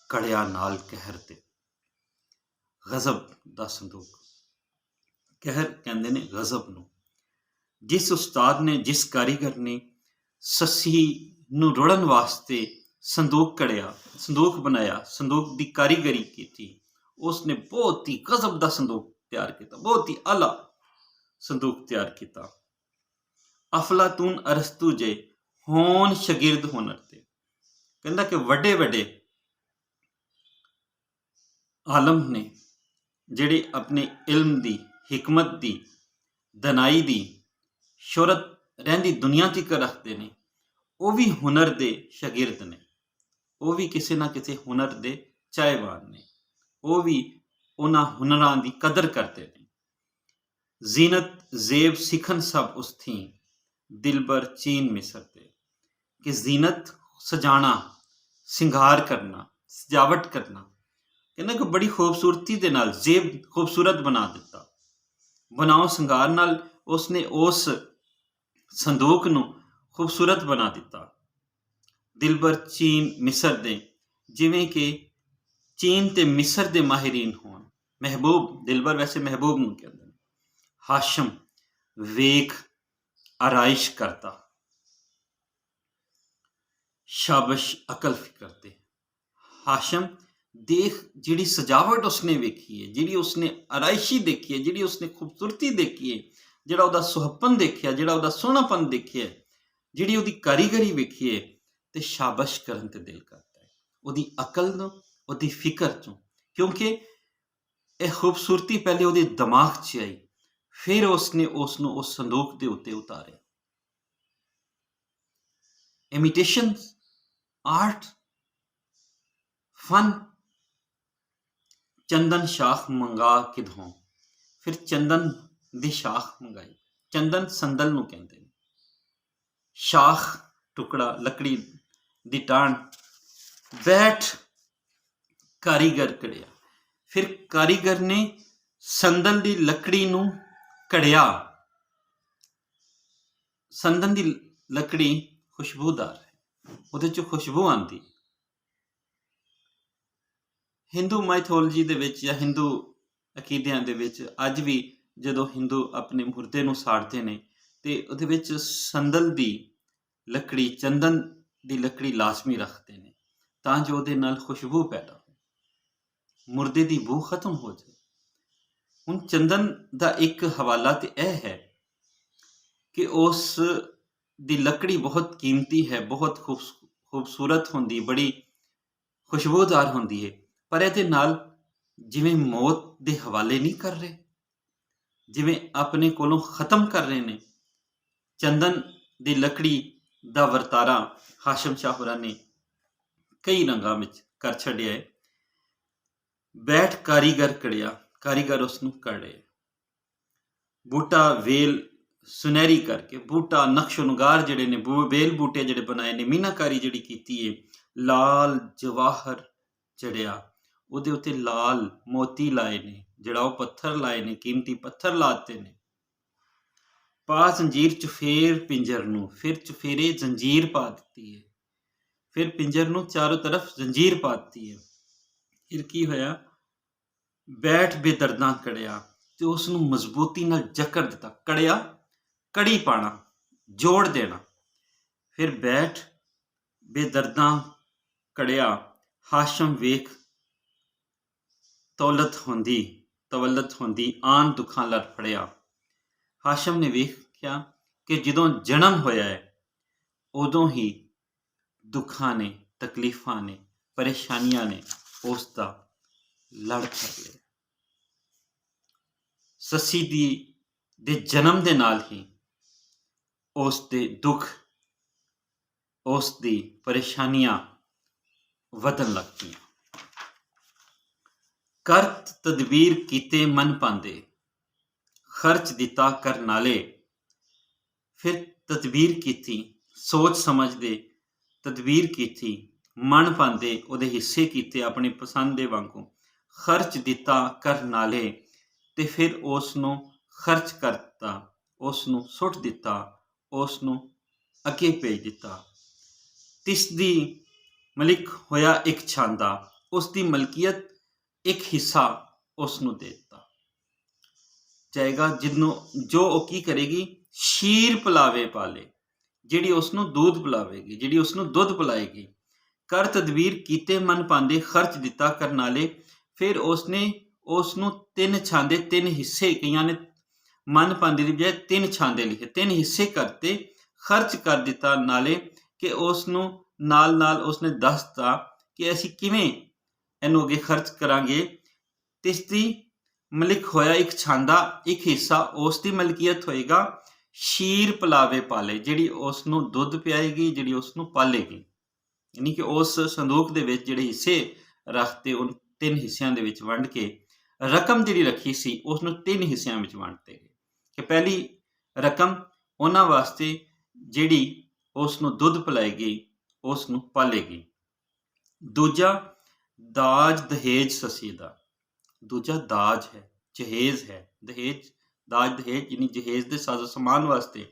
ਕੜਿਆ ਨਾਲ ਕਹਿਰ ਤੇ। ਗਜ਼ਬ ਦਾ ਸੰਦੂਕ, ਕਹਿਰ ਕਹਿੰਦੇ ਨੇ ਗਜ਼ਬ ਨੂੰ। ਜਿਸ ਉਸਤਾਦ ਨੇ, ਜਿਸ ਕਾਰੀਗਰ ਨੇ ਸੱਸੀ ਨੂੰ ਰੋੜਨ ਵਾਸਤੇ ਸੰਦੂਕ ਕੜਿਆ, ਸੰਦੂਕ ਬਣਾਇਆ, ਸੰਦੂਕ ਦੀ ਕਾਰੀਗਰੀ ਕੀਤੀ, ਉਸ ਨੇ ਬਹੁਤ ਹੀ ਗਜ਼ਬ ਦਾ ਸੰਦੂਕ ਤਿਆਰ ਕੀਤਾ, ਬਹੁਤ ਹੀ ਆਲਾ ਸੰਦੂਕ ਤਿਆਰ ਕੀਤਾ। ਅਫਲਾਤੂਨ ਅਰਸਤੂ ਜੇ ਹੋਣ ਸ਼ਾਗਿਰਦ ਹੁਨਰ ਤੇ। ਕਹਿੰਦਾ ਕਿ ਵੱਡੇ ਵੱਡੇ ਆਲਮ ਨੇ ਜਿਹੜੇ ਆਪਣੇ ਇਲਮ ਦੀ, ਹਿਕਮਤ ਦੀ, ਦਨਾਈ ਦੀ ਸ਼ੋਹਰਤ ਰਹਿੰਦੀ ਦੁਨੀਆ ਤੱਕ ਰੱਖਦੇ ਨੇ, ਉਹ ਵੀ ਹੁਨਰ ਦੇ ਸ਼ਾਗਿਰਦ ਨੇ, ਉਹ ਵੀ ਕਿਸੇ ਨਾ ਕਿਸੇ ਹੁਨਰ ਦੇ ਚਾਹਵਾਨ ਨੇ, ਉਹ ਵੀ ਉਹਨਾਂ ਹੁਨਰਾਂ ਦੀ ਕਦਰ ਕਰਦੇ ਨੇ। ਜ਼ੀਨਤ ਜ਼ੇਬ ਸਿੱਖਣ ਸਭ ਉਸ ਥੀ, ਦਿਲਬਰ ਚੀਨ ਮਿਸਰ ਤੇ। ਕਿ ਜ਼ੀਨਤ ਸਜਾਣਾ, ਸਿੰਗਾਰ ਕਰਨਾ, ਸਜਾਵਟ ਕਰਨਾ, ਕਹਿੰਦਾ ਕਿ ਬੜੀ ਖੂਬਸੂਰਤੀ ਦੇ ਨਾਲ ਜ਼ੇਬ ਖੂਬਸੂਰਤ ਬਣਾ ਦਿੱਤਾ। ਬਣਾਓ ਸਿੰਗਾਰ ਨਾਲ ਉਸਨੇ ਉਸ ਸੰਦੂਕ ਨੂੰ ਖੂਬਸੂਰਤ ਬਣਾ ਦਿੱਤਾ। ਦਿਲਬਰ ਚੀਨ ਮਿਸਰ ਦੇ, ਜਿਵੇਂ ਕਿ ਚੀਨ ਤੇ ਮਿਸਰ ਦੇ ਮਾਹਿਰੀਨ ਹੋਣ। ਮਹਿਬੂਬ, ਦਿਲਬਰ ਵੈਸੇ ਮਹਿਬੂਬ ਨੂੰ ਕਹਿੰਦੇ ਨੇ। ਹਾਸ਼ਮ ਵੇਖ ਆਰਾਇਸ਼ ਕਰਤਾ, ਸ਼ਾਬਸ਼ ਅਕਲ ਫਿਕਰ ਤੇ। ਹਾਸ਼ਮ ਦੇਖ ਜਿਹੜੀ ਸਜਾਵਟ ਉਸਨੇ ਵੇਖੀ ਹੈ, ਜਿਹੜੀ ਉਸਨੇ ਆਰਾਇਸ਼ੀ ਦੇਖੀ ਹੈ, ਜਿਹੜੀ ਉਸਨੇ ਖੂਬਸੂਰਤੀ ਦੇਖੀ ਹੈ, ਜਿਹੜਾ ਉਹਦਾ ਸੁਹੱਪਨ ਦੇਖਿਆ, ਜਿਹੜਾ ਉਹਦਾ ਸੋਹਣਾਪਨ ਦੇਖਿਆ, ਜਿਹੜੀ ਉਹਦੀ ਕਾਰੀਗਰੀ ਵੇਖੀ ਹੈ, ਤੇ ਸ਼ਾਬਸ਼ ਕਰਨ ਤੇ ਦਿਲ ਕਰਦਾ ਹੈ ਉਹਦੀ ਅਕਲ ਨੂੰ, ਉਹਦੀ ਫਿਕਰ ਤੋਂ। ਕਿਉਂਕਿ ਇਹ ਖੂਬਸੂਰਤੀ ਪਹਿਲੇ ਉਹਦੇ ਦਿਮਾਗ 'ਚ ਆਈ, ਫਿਰ ਉਸਨੇ ਉਸ ਨੂੰ ਉਸ ਸੰਦੂਕ ਦੇ ਉੱਤੇ ਉਤਾਰਿਆ। ਇਮੀਟੇਸ਼ਨ ਆਰਟ, ਫਨ, ਚੰਦਨ ਸ਼ਾਖ ਮੰਗਾ ਕਿਧੋਂ, ਫਿਰ ਚੰਦਨ ਦੀ ਸ਼ਾਖ ਮੰਗਾਈ। ਚੰਦਨ ਸੰਦਲ ਨੂੰ ਕਹਿੰਦੇ ਨੇ। ਸ਼ਾਖ ਟੁਕੜਾ, ਲੱਕੜੀ ਦੀ ਟਾਹਣ। ਬੈਠ ਕਾਰੀਗਰ ਕੜਿਆ। ਫਿਰ ਕਾਰੀਗਰ ਨੇ ਸੰਦਲ ਦੀ ਲੱਕੜੀ ਨੂੰ ਕੜਿਆ। ਸੰਦਨ ਦੀ ਲੱਕੜੀ ਖੁਸ਼ਬੂਦਾਰ ਹੈ, ਉਹਦੇ ਚੋਂ ਖੁਸ਼ਬੂ ਆਉਂਦੀ। ਹਿੰਦੂ ਮਾਈਥੋਲੋਜੀ ਦੇ ਵਿੱਚ ਜਾਂ ਹਿੰਦੂ ਅਕੀਦਿਆਂ ਦੇ ਵਿੱਚ ਅੱਜ ਵੀ ਜਦੋਂ ਹਿੰਦੂ ਆਪਣੇ ਮੁਰਦੇ ਨੂੰ ਸਾੜਦੇ ਨੇ ਤੇ ਉਹਦੇ ਵਿੱਚ ਸੰਦਲ ਦੀ ਲੱਕੜੀ, ਚੰਦਨ ਦੀ ਲੱਕੜੀ ਲਾਜ਼ਮੀ ਰੱਖਦੇ ਨੇ ਤਾਂ ਜੋ ਉਹਦੇ ਨਾਲ ਖੁਸ਼ਬੂ ਪੈਦਾ ਹੋ, ਮੁਰਦੇ ਦੀ ਬੂ ਖਤਮ ਹੋ ਜਾਏ। ਹੁਣ ਚੰਦਨ ਦਾ ਇੱਕ ਹਵਾਲਾ ਤੇ ਇਹ ਹੈ ਕਿ ਉਸ ਦੀ ਲੱਕੜੀ ਬਹੁਤ ਕੀਮਤੀ ਹੈ, ਬਹੁਤ ਖੂਬਸੂਰਤ ਹੁੰਦੀ, ਬੜੀ ਖੁਸ਼ਬੂਦਾਰ ਹੁੰਦੀ ਹੈ, ਪਰ ਇਹਦੇ ਨਾਲ ਜਿਵੇਂ ਮੌਤ ਦੇ ਹਵਾਲੇ ਨਹੀਂ ਕਰ ਰਹੇ, ਜਿਵੇਂ ਆਪਣੇ ਕੋਲੋਂ ਖਤਮ ਕਰ ਰਹੇ ਨੇ। ਚੰਦਨ ਦੀ ਲੱਕੜੀ ਦਾ ਵਰਤਾਰਾ ਹਾਸ਼ਮ ਸ਼ਾਹ ਹੋਰਾਂ ਨੇ ਕਈ ਰੰਗਾਂ ਵਿੱਚ ਕਰ ਛੱਡਿਆ ਹੈ। ਬੈਠ ਕਾਰੀਗਰ ਕੜਿਆ, ਕਾਰੀਗਰ ਉਸ ਨੂੰ ਕੜੇ। ਬੂਟਾ ਵੇਲ ਸੁਨਹਿਰੀ ਕਰਕੇ, ਬੂਟਾ ਨਕਸ਼ੋ ਨੁਗਾਰ ਜਿਹੜੇ ਨੇ, ਵੇਲ ਬੂਟੇ ਜਿਹੜੇ ਬਣਾਏ ਨੇ, ਮੀਨਾਕਾਰੀ ਜਿਹੜੀ ਕੀਤੀ ਹੈ। ਲਾਲ ਜਵਾਹਰ ਜੜਿਆ, ਉਹਦੇ ਉੱਤੇ ਲਾਲ ਮੋਤੀ ਲਾਏ ਨੇ, ਜੜਾਓ ਪੱਥਰ ਲਾਏ ਨੇ, ਕੀਮਤੀ ਪੱਥਰ ਲਾਤੇ ਨੇ। ਪਾ ਜ਼ੰਜੀਰ ਚੁਫੇਰ ਪਿੰਜਰ ਨੂੰ, ਫਿਰ ਚੁਫੇਰੇ ਜ਼ੰਜੀਰ ਪਾ ਦਿੱਤੀ ਹੈ, ਫਿਰ ਪਿੰਜਰ ਨੂੰ ਚਾਰੋਂ ਤਰਫ ਜ਼ੰਜੀਰ ਪਾ ਦਿੱਤੀ ਹੈ। ਫਿਰ ਕੀ ਹੋਇਆ? ਬੈਠ ਬੇਦਰਦਾਂ ਕੜਿਆ ਤੇ ਉਸ ਨੂੰ ਮਜ਼ਬੂਤੀ ਨਾਲ ਜਕੜ ਦਿੱਤਾ। ਕੜਿਆ, ਕੜੀ ਪਾਣਾ, ਜੋੜ ਦੇਣਾ। ਫਿਰ ਬੈਠ ਬੇਦਰਦਾਂ ਕੜਿਆ, ਹਾਸ਼ਮ ਵੇਖ ਤਵਲਤ ਹੁੰਦੀ ਆਨ ਦੁੱਖਾਂ ਲੜ ਫੜਿਆ। ਹਾਸ਼ਮ ਨੇ ਵੇਖਿਆ ਕਿ ਜਦੋਂ ਜਨਮ ਹੋਇਆ ਹੈ ਉਦੋਂ ਹੀ ਦੁੱਖਾਂ ਨੇ, ਤਕਲੀਫਾਂ ਨੇ, ਪਰੇਸ਼ਾਨੀਆਂ ਨੇ ਉਸ ਦਾ ਲੜ ਫੜ ਲਿਆ। ਸੱਸੀ ਦੇ ਜਨਮ ਦੇ ਨਾਲ ਹੀ ਉਸ ਦੇ ਦੁੱਖ, ਉਸ ਦੀ ਪਰੇਸ਼ਾਨੀਆਂ ਵਧਣ ਲੱਗ ਪਈਆਂ। ਕਰਤ ਤਦਬੀਰ ਕੀਤੇ ਮਨ ਪਾਂਦੇ, ਖਰਚ ਦਿੱਤਾ ਕਰ ਨਾਲੇ। ਫਿਰ ਤਦਬੀਰ ਕੀਤੀ, ਸੋਚ ਸਮਝਦੇ ਤਦਬੀਰ ਕੀਤੀ, ਮਨ ਪਾਂਦੇ ਉਹਦੇ ਹਿੱਸੇ ਕੀਤੇ ਆਪਣੇ ਪਸੰਦ ਦੇ ਵਾਂਗੂ। ਖਰਚ ਦਿੱਤਾ ਕਰ ਨਾਲੇ, ਤੇ ਫਿਰ ਉਸ ਨੂੰ ਖਰਚ ਕਰਤਾ, ਉਸ ਨੂੰ ਸੁੱਟ ਦਿੱਤਾ, ਉਸ ਨੂੰ ਅੱਗੇ ਭੇਜ ਦਿੱਤਾ। ਤਿਸ ਦੀ ਮਲਿਕ ਹੋਇਆ ਇੱਕ ਛਾਂਦਾ, ਉਸ ਦੀ ਮਲਕੀਅਤ ਇੱਕ ਹਿੱਸਾ ਉਸ ਨੂੰ ਦੇ ਦਿੱਤਾ ਜਾਏਗਾ, ਜੋ ਉਹ ਕੀ ਕਰੇਗੀ? ਸ਼ੀਰ ਪਿਲਾਵੇ ਪਾਲੇ, ਜਿਹੜੀ ਉਸ ਨੂੰ ਦੁੱਧ ਪਿਲਾਵੇਗੀ, ਜਿਹੜੀ ਉਸ ਨੂੰ ਦੁੱਧ ਪਿਲਾਏਗੀ। ਕਰ ਤਦਬੀਰ ਕੀਤੇ ਮਨ ਪਾਂਦੇ, ਖਰਚ ਦਿੱਤਾ ਕਰ ਨਾਲੇ। ਫਿਰ ਉਸਨੇ ਉਸ ਨੂੰ ਤਿੰਨ ਛਾਂਦੇ, ਤਿੰਨ ਹਿੱਸੇ, ਕਈਆਂ ਨੇ ਮਨ ਪਾਂਦੇ ਦੀ ਬਜਾਏ ਤਿੰਨ ਛਾਂਦੇ ਲਿਖੇ, ਤਿੰਨ ਹਿੱਸੇ ਕਰਤੇ, ਖਰਚ ਕਰ ਦਿੱਤਾ ਨਾਲੇ। ਕਿ ਉਸ ਨੂੰ ਨਾਲ ਉਸਨੇ ਦੱਸਤਾ ਕਿ ਅਸੀਂ ਕਿਵੇਂ ਇਹਨੂੰ ਅੱਗੇ ਖਰਚ ਕਰਾਂਗੇ। ਤਿਸ ਦੀ ਮਲਿਕ ਹੋਇਆ ਇੱਕ ਛਾਂਦਾ, ਇੱਕ ਹਿੱਸਾ ਉਸ ਦੀ ਮਲਕੀਅਤ ਹੋਏਗਾ। ਸ਼ੀਰ ਪਿਲਾਵੇ ਪਾਲੇ, ਜਿਹੜੀ ਉਸ ਨੂੰ ਦੁੱਧ ਪਿਆਏਗੀ, ਜਿਹੜੀ ਉਸ ਨੂੰ ਪਾਲੇਗੀ। ਯਾਨੀ ਕਿ ਉਸ ਸੰਦੂਕ ਦੇ ਵਿੱਚ ਜਿਹੜੇ ਹਿੱਸੇ ਰੱਖਤੇ, ਉਹ ਤਿੰਨ ਹਿੱਸਿਆਂ ਦੇ ਵਿੱਚ ਵੰਡ ਕੇ ਰਕਮ ਜਿਹੜੀ ਰੱਖੀ ਸੀ ਉਸ ਨੂੰ ਤਿੰਨ ਹਿੱਸਿਆਂ ਵਿੱਚ ਵੰਡਤੇ ਗਏ। ਕਿ ਪਹਿਲੀ ਰਕਮ ਉਹਨਾਂ ਵਾਸਤੇ ਜਿਹੜੀ ਉਸ ਨੂੰ ਦੁੱਧ ਪਿਲਾਏਗੀ, ਉਸ ਨੂੰ ਪਾਲੇਗੀ। ਦੂਜਾ ਦਾਜ ਦਹੇਜ ਸੱਸੀ ਦਾ, ਦੂਜਾ ਦਾਜ ਹੈ, ਜਹੇਜ਼ ਹੈ। ਦਹੇਜ, ਦਾਜ ਦਹੇਜ ਯਾਨੀ ਜਹੇਜ਼ ਦੇ ਸਾਜ਼ੋ ਸਮਾਨ ਵਾਸਤੇ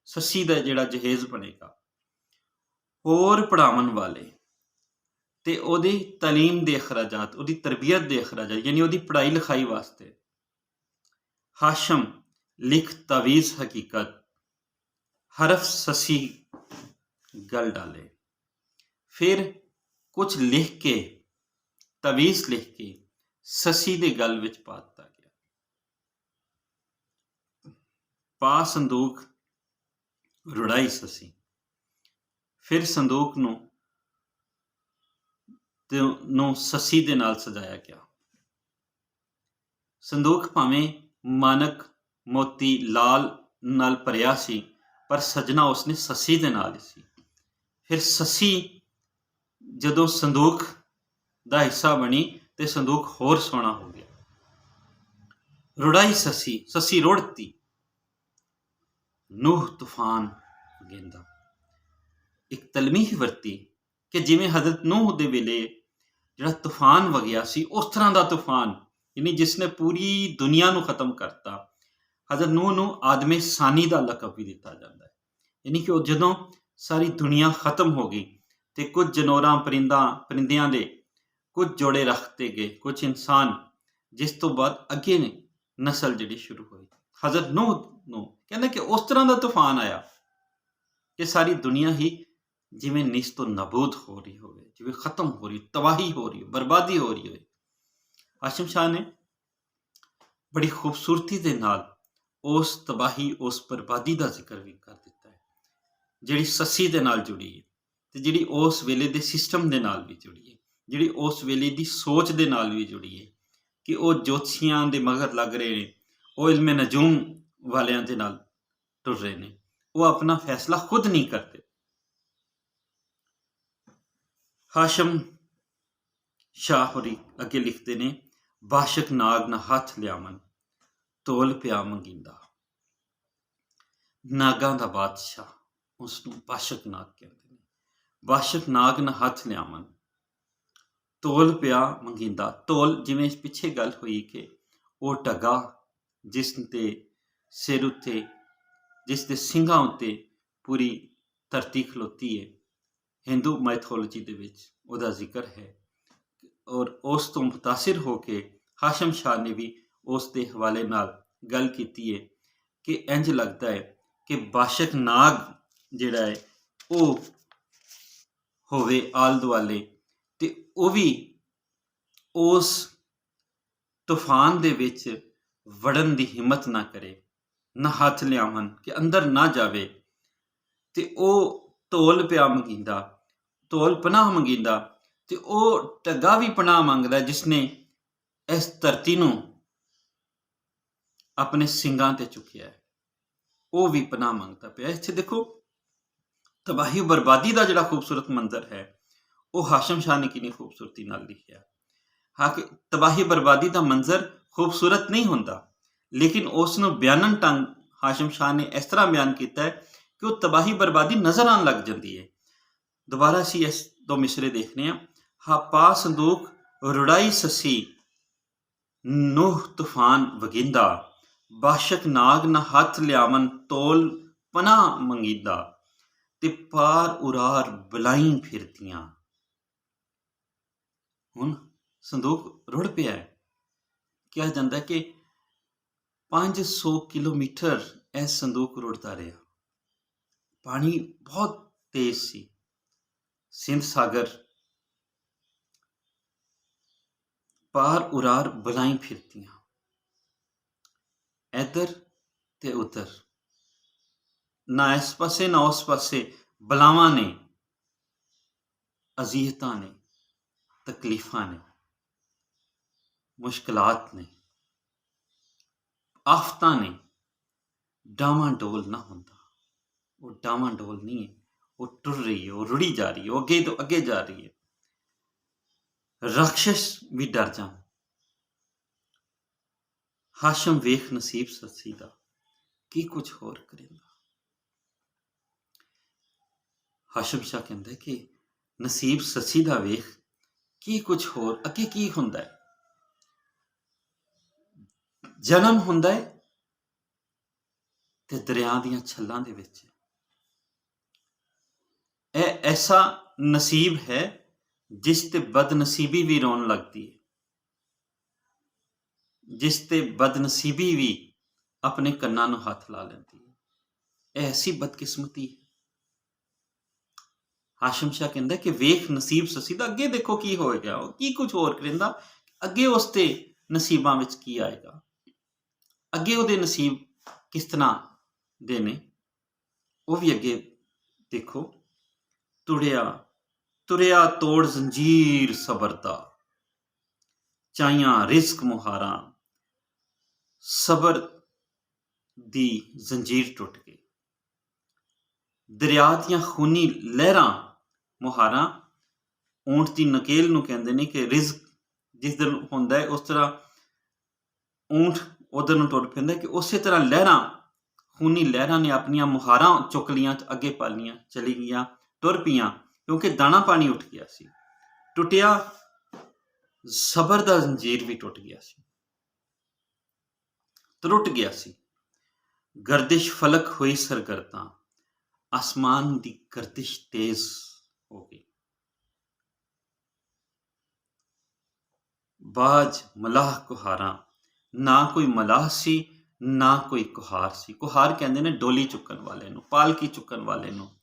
ਸੱਸੀ ਦਾ ਜਿਹੜਾ ਜਹੇਜ਼ ਬਣੇਗਾ। ਹੋਰ ਪੜ੍ਹਾਉਣ ਵਾਲੇ ਤੇ ਉਹਦੀ ਤਾਲੀਮ ਦੇ ਅਖਰਾਜਾਤ, ਉਹਦੀ ਤਰਬੀਅਤ ਦੇ ਅਖਰਾਜਾਤ, ਯਾਨੀ ਉਹਦੀ ਪੜ੍ਹਾਈ ਲਿਖਾਈ ਵਾਸਤੇ। ਹਾਸ਼ਮ ਲਿਖ ਤਾਵੀਜ਼ ਹਕੀਕਤ, ਹਰਫ ਸੱਸੀ ਗਲ ਡਾਲੇ। ਫਿਰ ਕੁਝ ਲਿਖ ਕੇ, ਤਾਵੀਜ਼ ਲਿਖ ਕੇ ਸੱਸੀ ਦੇ ਗਲ ਵਿੱਚ ਪਾ ਦਿੱਤਾ ਗਿਆ। ਪਾ ਸੰਦੂਕ ਰੁੜਾਈ ਸੱਸੀ। ਫਿਰ ਸੰਦੂਕ ਨੂੰ ਸੱਸੀ ਦੇ ਨਾਲ ਸਜਾਇਆ ਗਿਆ। ਸੰਦੂਕ ਭਾਵੇਂ ਮਾਨਕ, ਮੋਤੀ, ਲਾਲ ਨਾਲ ਭਰਿਆ ਸੀ, ਪਰ ਸਜਣਾ ਉਸਨੇ ਸੱਸੀ ਦੇ ਨਾਲ ਹੀ ਸੀ। ਫਿਰ ਸੱਸੀ ਜਦੋਂ ਸੰਦੂਕ ਦਾ ਹਿੱਸਾ ਬਣੀ ਤੇ ਸੰਦੂਕ ਹੋਰ ਸੋਹਣਾ ਹੋ ਗਿਆ। रुड़ाई ससी, ससी रुड़ती, ਨੂਹ ਤੂਫਾਨ ਵਗੇਂਦਾ। ਇੱਕ ਤਲਮੀਹ ਵਰਤੀ ਕਿ ਜਿਵੇਂ ਹਜ਼ਰਤ ਨੂਹ ਦੇ ਵੇਲੇ ਜਿਹੜਾ ਤੂਫਾਨ ਵਗਿਆ ਸੀ, ਉਸ ਤਰ੍ਹਾਂ ਦਾ ਤੂਫਾਨ, ਯਾਨੀ ਜਿਸ ਨੇ ਪੂਰੀ ਦੁਨੀਆ ਨੂੰ ਖਤਮ ਕਰਤਾ। ਹਜ਼ਰਤ ਨੂਹ ਨੂੰ ਆਦਮੇ ਸਾਨੀ ਦਾ ਲਕਬ ਵੀ ਦਿੱਤਾ ਜਾਂਦਾ ਹੈ, ਯਾਨੀ ਕਿ ਉਹ ਜਦੋਂ ਸਾਰੀ ਦੁਨੀਆ ਖਤਮ ਹੋ ਗਈ ਤੇ ਕੁਝ ਜਨੌਰਾਂ ਪਰਿੰਦਿਆਂ ਦੇ ਕੁਝ ਜੋੜੇ ਰੱਖਤੇ ਗਏ, ਕੁਝ ਇਨਸਾਨ, ਜਿਸ ਤੋਂ ਬਾਅਦ ਅੱਗੇ ਨੇ ਨਸਲ ਜਿਹੜੀ ਸ਼ੁਰੂ ਹੋਈ। ਹਜ਼ਰਤ ਨੂਹ ਨੂੰ ਕਹਿੰਦੇ ਕਿ ਉਸ ਤਰ੍ਹਾਂ ਦਾ ਤੂਫਾਨ ਆਇਆ ਕਿ ਸਾਰੀ ਦੁਨੀਆ ਹੀ ਜਿਵੇਂ ਨਿਸਤੋ ਨਬੂਦ ਹੋ ਰਹੀ ਹੋਵੇ, ਜਿਵੇਂ ਖਤਮ ਹੋ ਰਹੀ, ਤਬਾਹੀ ਹੋ ਰਹੀ, ਬਰਬਾਦੀ ਹੋ ਰਹੀ ਹੋਵੇ। ਹਾਸ਼ਮ ਸ਼ਾਹ ਨੇ ਬੜੀ ਖੂਬਸੂਰਤੀ ਦੇ ਨਾਲ ਉਸ ਤਬਾਹੀ, ਉਸ ਬਰਬਾਦੀ ਦਾ ਜ਼ਿਕਰ ਵੀ ਕਰ ਦਿੱਤਾ ਹੈ, ਜਿਹੜੀ ਸੱਸੀ ਦੇ ਨਾਲ ਜੁੜੀ ਹੈ ਤੇ ਜਿਹੜੀ ਉਸ ਵੇਲੇ ਦੇ ਸਿਸਟਮ ਦੇ ਨਾਲ ਵੀ ਜੁੜੀ ਹੈ, ਜਿਹੜੀ ਉਸ ਵੇਲੇ ਦੀ ਸੋਚ ਦੇ ਨਾਲ ਵੀ ਜੁੜੀ ਹੈ ਕਿ ਉਹ ਜੋਤਸ਼ੀਆਂ ਦੇ ਮਗਰ ਲੱਗ ਰਹੇ ਨੇ, ਉਹ ਇਲਮ ਨਜੂਮ ਵਾਲਿਆਂ ਦੇ ਨਾਲ ਟੁਰ ਰਹੇ ਨੇ, ਉਹ ਆਪਣਾ ਫੈਸਲਾ ਖੁਦ ਨਹੀਂ ਕਰਦੇ। ਹਾਸ਼ਮ ਸ਼ਾਹ ਹੋਰੀ ਅੱਗੇ ਲਿਖਦੇ ਨੇ, ਬਾਸ਼ਕ ਨਾਗ ਨਾ ਹੱਥ ਲਿਆਵਨ, ਤੋਲ ਪਿਆ ਮੰਗੀਂਦਾ। ਨਾਗਾਂ ਦਾ ਬਾਦਸ਼ਾਹ, ਉਸ ਨੂੰ ਬਾਸ਼ਕ ਨਾਗ ਕਹਿੰਦੇ ਨੇ। ਬਾਸ਼ਕ ਨਾਗ ਨਾ ਹੱਥ ਲਿਆਵਨ, ਤੋਲ ਪਿਆ ਮੰਗੀਂਦਾ। ਤੋਲ, ਜਿਵੇਂ ਪਿੱਛੇ ਗੱਲ ਹੋਈ ਕਿ ਉਹ ਟਗਾ ਜਿਸ ਦੇ ਸਿਰ ਉੱਤੇ, ਜਿਸ ਦੇ ਸਿੰਘਾਂ ਉੱਤੇ ਪੂਰੀ ਧਰਤੀ ਖਲੋਤੀ ਹੈ, ਹਿੰਦੂ ਮਾਈਥੋਲੋਜੀ ਦੇ ਵਿੱਚ ਉਹਦਾ ਜ਼ਿਕਰ ਹੈ। ਔਰ ਉਸ ਤੋਂ ਮੁਤਾਸਿਰ ਹੋ ਕੇ ਹਾਸ਼ਮ ਸ਼ਾਹ ਨੇ ਵੀ ਉਸ ਦੇ ਹਵਾਲੇ ਨਾਲ ਗੱਲ ਕੀਤੀ ਹੈ ਕਿ ਇੰਝ ਲੱਗਦਾ ਹੈ ਕਿ ਬਾਸ਼ਕ ਨਾਗ ਜਿਹੜਾ ਹੈ ਉਹ ਹੋਵੇ ਆਲ ਦੁਆਲੇ, ਤੇ ਉਹ ਵੀ ਉਸ ਤੂਫਾਨ ਦੇ ਵਿੱਚ ਵੜਨ ਦੀ ਹਿੰਮਤ ਨਾ ਕਰੇ, ਨਾ ਹੱਥ ਲਿਆਵਨ, ਕਿ ਅੰਦਰ ਨਾ ਜਾਵੇ, ਤੇ ਉਹ ਤੋਲ ਪਿਆ ਮੰਗੀਂਦਾ, ਤੋਲ ਪਨਾਹ ਮੰਗੀਂਦਾ। ਤੇ ਉਹ ਟੱਗਾ ਵੀ ਪਨਾਹ ਮੰਗਦਾ ਜਿਸ ਨੇ ਇਸ ਧਰਤੀ ਨੂੰ ਆਪਣੇ ਸਿੰਘਾਂ ਤੇ ਚੁੱਕਿਆ ਹੈ, ਉਹ ਵੀ ਪਨਾਹ ਮੰਗਦਾ ਪਿਆ। ਇੱਥੇ ਦੇਖੋ ਤਬਾਹੀ ਬਰਬਾਦੀ ਦਾ ਜਿਹੜਾ ਖੂਬਸੂਰਤ ਮੰਜ਼ਰ ਹੈ, ਉਹ ਹਾਸ਼ਮ ਸ਼ਾਹ ਨੇ ਕਿੰਨੀ ਖੂਬਸੂਰਤੀ ਨਾਲ ਲਿਖਿਆ। ਹਾਂ ਕਿ ਤਬਾਹੀ ਬਰਬਾਦੀ ਦਾ ਮੰਜ਼ਰ ਖੂਬਸੂਰਤ ਨਹੀਂ ਹੁੰਦਾ, ਲੇਕਿਨ ਉਸ ਨੂੰ ਬਿਆਨਨ ਢੰਗ ਹਾਸ਼ਮ ਸ਼ਾਹ ਨੇ ਇਸ ਤਰ੍ਹਾਂ ਬਿਆਨ ਕੀਤਾ ਹੈ ਕਿ ਉਹ ਤਬਾਹੀ ਬਰਬਾਦੀ ਨਜ਼ਰ ਆਉਣ ਲੱਗ ਜਾਂਦੀ ਹੈ। ਦੁਬਾਰਾ ਅਸੀਂ ਇਸ ਦੋ ਮਿਸਰੇ ਦੇਖਨੇ ਹਾਂ। ਹਾਂ ਪਾ ਸੰਦੂਕ ਰੁੜਾਈ ਸੱਸੀ, ਨੂਹ ਤੂਫਾਨ ਵਗਿੰਦਾ, ਬਾਸ਼ਕ ਨਾਗ ਨਾ ਹੱਥ ਲਿਆਵਨ, ਤੋਲ ਪਨਾਹ ਮੰਗੀਦਾ, ਤੇ ਪਾਰ ਉਰਾਰ ਬਲਾਈ ਫਿਰਦੀਆਂ। ਹੁਣ ਸੰਦੂਕ ਰੁੜ ਪਿਆ ਹੈ। ਕਿਹਾ ਜਾਂਦਾ ਕਿ 500 ਕਿਲੋਮੀਟਰ ਇਹ ਸੰਦੂਕ ਰੁੜਦਾ ਰਿਹਾ। ਪਾਣੀ ਬਹੁਤ ਤੇਜ਼ ਸੀ, ਸਿੰਧ ਸਾਗਰ, ਪਾਰ ਉਰਾਰ ਬਲਾਈ ਫਿਰਤੀਆਂ, ਇੱਧਰ ਤੇ ਉੱਧਰ, ਨਾ ਇਸ ਪਾਸੇ ਨਾ ਉਸ ਪਾਸੇ ਬਲਾਵਾਂ ਨੇ, ਅਜ਼ੀਅਤਾਂ ਨੇ, ਤਕਲੀਫਾਂ ਨੇ, ਮੁਸ਼ਕਲਾਤ ਨੇ, ਆਫਤਾਂ ਨੇ। ਡਾਵਾਂ ਡੋਲ ਨਾ ਹੁੰਦਾ, ਉਹ ਡਾਵਾਂ ਡੋਲ ਨਹੀਂ ਹੈ, ਉਹ ਟੁਰ ਰਹੀ ਹੈ, ਉਹ ਰੁੜੀ ਜਾ ਰਹੀ ਹੈ, ਉਹ ਅੱਗੇ ਤੋਂ ਅੱਗੇ ਜਾ ਰਹੀ ਹੈ। ਰਾਖਸ਼ ਵੀ ਡਰ ਜਾਣ। ਹਾਸ਼ਮ ਵੇਖ ਨਸੀਬ ਸੱਸੀ ਦਾ, ਕੀ ਕੁਝ ਹੋਰ ਕਰੇਂਦਾ। ਹਾਸ਼ਮ ਸ਼ਾਹ ਕਹਿੰਦਾ ਕਿ ਨਸੀਬ ਸੱਸੀ ਦਾ ਵੇਖ, ਕੀ ਕੁਝ ਹੋਰ, ਅੱਗੇ ਕੀ ਹੁੰਦਾ ਹੈ। ਜਨਮ ਹੁੰਦਾ ਹੈ ਤੇ ਦਰਿਆ ਦੀਆਂ ਛੱਲਾਂ ਦੇ ਵਿੱਚ। ਇਹ ਐਸਾ ਨਸੀਬ ਹੈ ਜਿਸ ਤੇ ਬਦਨਸੀਬੀ ਵੀ ਰੋਣ ਲੱਗਦੀ ਹੈ, ਜਿਸ ਤੇ ਬਦਨਸੀਬੀ ਵੀ ਆਪਣੇ ਕੰਨਾਂ ਨੂੰ ਹੱਥ ਲਾ ਲੈਂਦੀ ਹੈ। ਇਹ ਐਸੀ ਬਦਕਿਸਮਤੀ ਹੈ। ਹਾਸ਼ਮ ਸ਼ਾਹ ਕਹਿੰਦਾ ਕਿ ਵੇਖ ਨਸੀਬ ਸੱਸੀ ਦਾ, ਅੱਗੇ ਦੇਖੋ ਕੀ ਹੋਏਗਾ, ਉਹ ਕੀ ਕੁਝ ਹੋਰ ਕਰਿੰਦਾ, ਅੱਗੇ ਉਸ ਤੇ ਨਸੀਬਾਂ ਵਿੱਚ ਕੀ ਆਏਗਾ, ਅੱਗੇ ਉਹਦੇ ਨਸੀਬ ਕਿਸ ਤਰ੍ਹਾਂ ਦੇ ਨੇ, ਉਹ ਵੀ ਅੱਗੇ ਦੇਖੋ। ਤੁਰਿਆ ਤੋੜ ਜ਼ੰਜੀਰ ਸਬਰ ਦਾ, ਚਾਹੀਆਂ ਰਿਜ਼ਕ ਮੁਹਾਰਾਂ, ਸਬਰ ਦੀ ਜ਼ੰਜੀਰ ਟੁੱਟ ਗਈ। ਦਰਿਆ ਦੀਆਂ ਖੂਨੀ ਲਹਿਰਾਂ, ਮੁਹਾਰਾਂ ਊਂਠ ਦੀ ਨਕੇਲ ਨੂੰ ਕਹਿੰਦੇ ਨੇ ਕਿ ਰਿਜ਼ਕ ਜਿਸ ਦਿਨ ਹੁੰਦਾ ਹੈ, ਉਸ ਤਰ੍ਹਾਂ ਊਂਠ ਉਧਰ ਨੂੰ ਟੁਰ ਪੈਂਦਾ ਕਿ ਉਸੇ ਤਰ੍ਹਾਂ ਲਹਿਰਾਂ, ਖੂਨੀ ਲਹਿਰਾਂ ਨੇ ਆਪਣੀਆਂ ਮੁਹਾਰਾਂ ਚੁੱਕ ਲੀਆਂ ਤੇ ਅੱਗੇ ਪਾਲੀਆਂ ਚਲੀ ਗਈਆਂ, ਟੁਰ ਪਈਆਂ, ਕਿਉਂਕਿ ਦਾਣਾ ਪਾਣੀ ਉੱਠ ਗਿਆ ਸੀ। ਟੁੱਟਿਆ ਸਬਰ ਦਾ ਜ਼ੰਜੀਰ ਵੀ ਟੁੱਟ ਗਿਆ ਸੀ, ਟੁੱਟ ਗਿਆ ਸੀ। ਗਰਦਿਸ਼ ਫਲਕ ਹੋਈ ਸਰਗਰਦਾਂ, ਆਸਮਾਨ ਦੀ ਗਰਦਿਸ਼ ਤੇਜ਼ ਹੋ ਗਈ। ਬਾਜ ਮਲਾਹ ਕੁਹਾਰਾਂ, ਨਾ ਕੋਈ ਮਲਾਹ ਸੀ ਨਾ ਕੋਈ ਕੁਹਾਰ ਸੀ। ਕੁਹਾਰ ਕਹਿੰਦੇ ਨੇ ਡੋਲੀ ਚੁੱਕਣ ਵਾਲੇ ਨੂੰ, ਪਾਲਕੀ ਚੁੱਕਣ ਵਾਲੇ ਨੂੰ।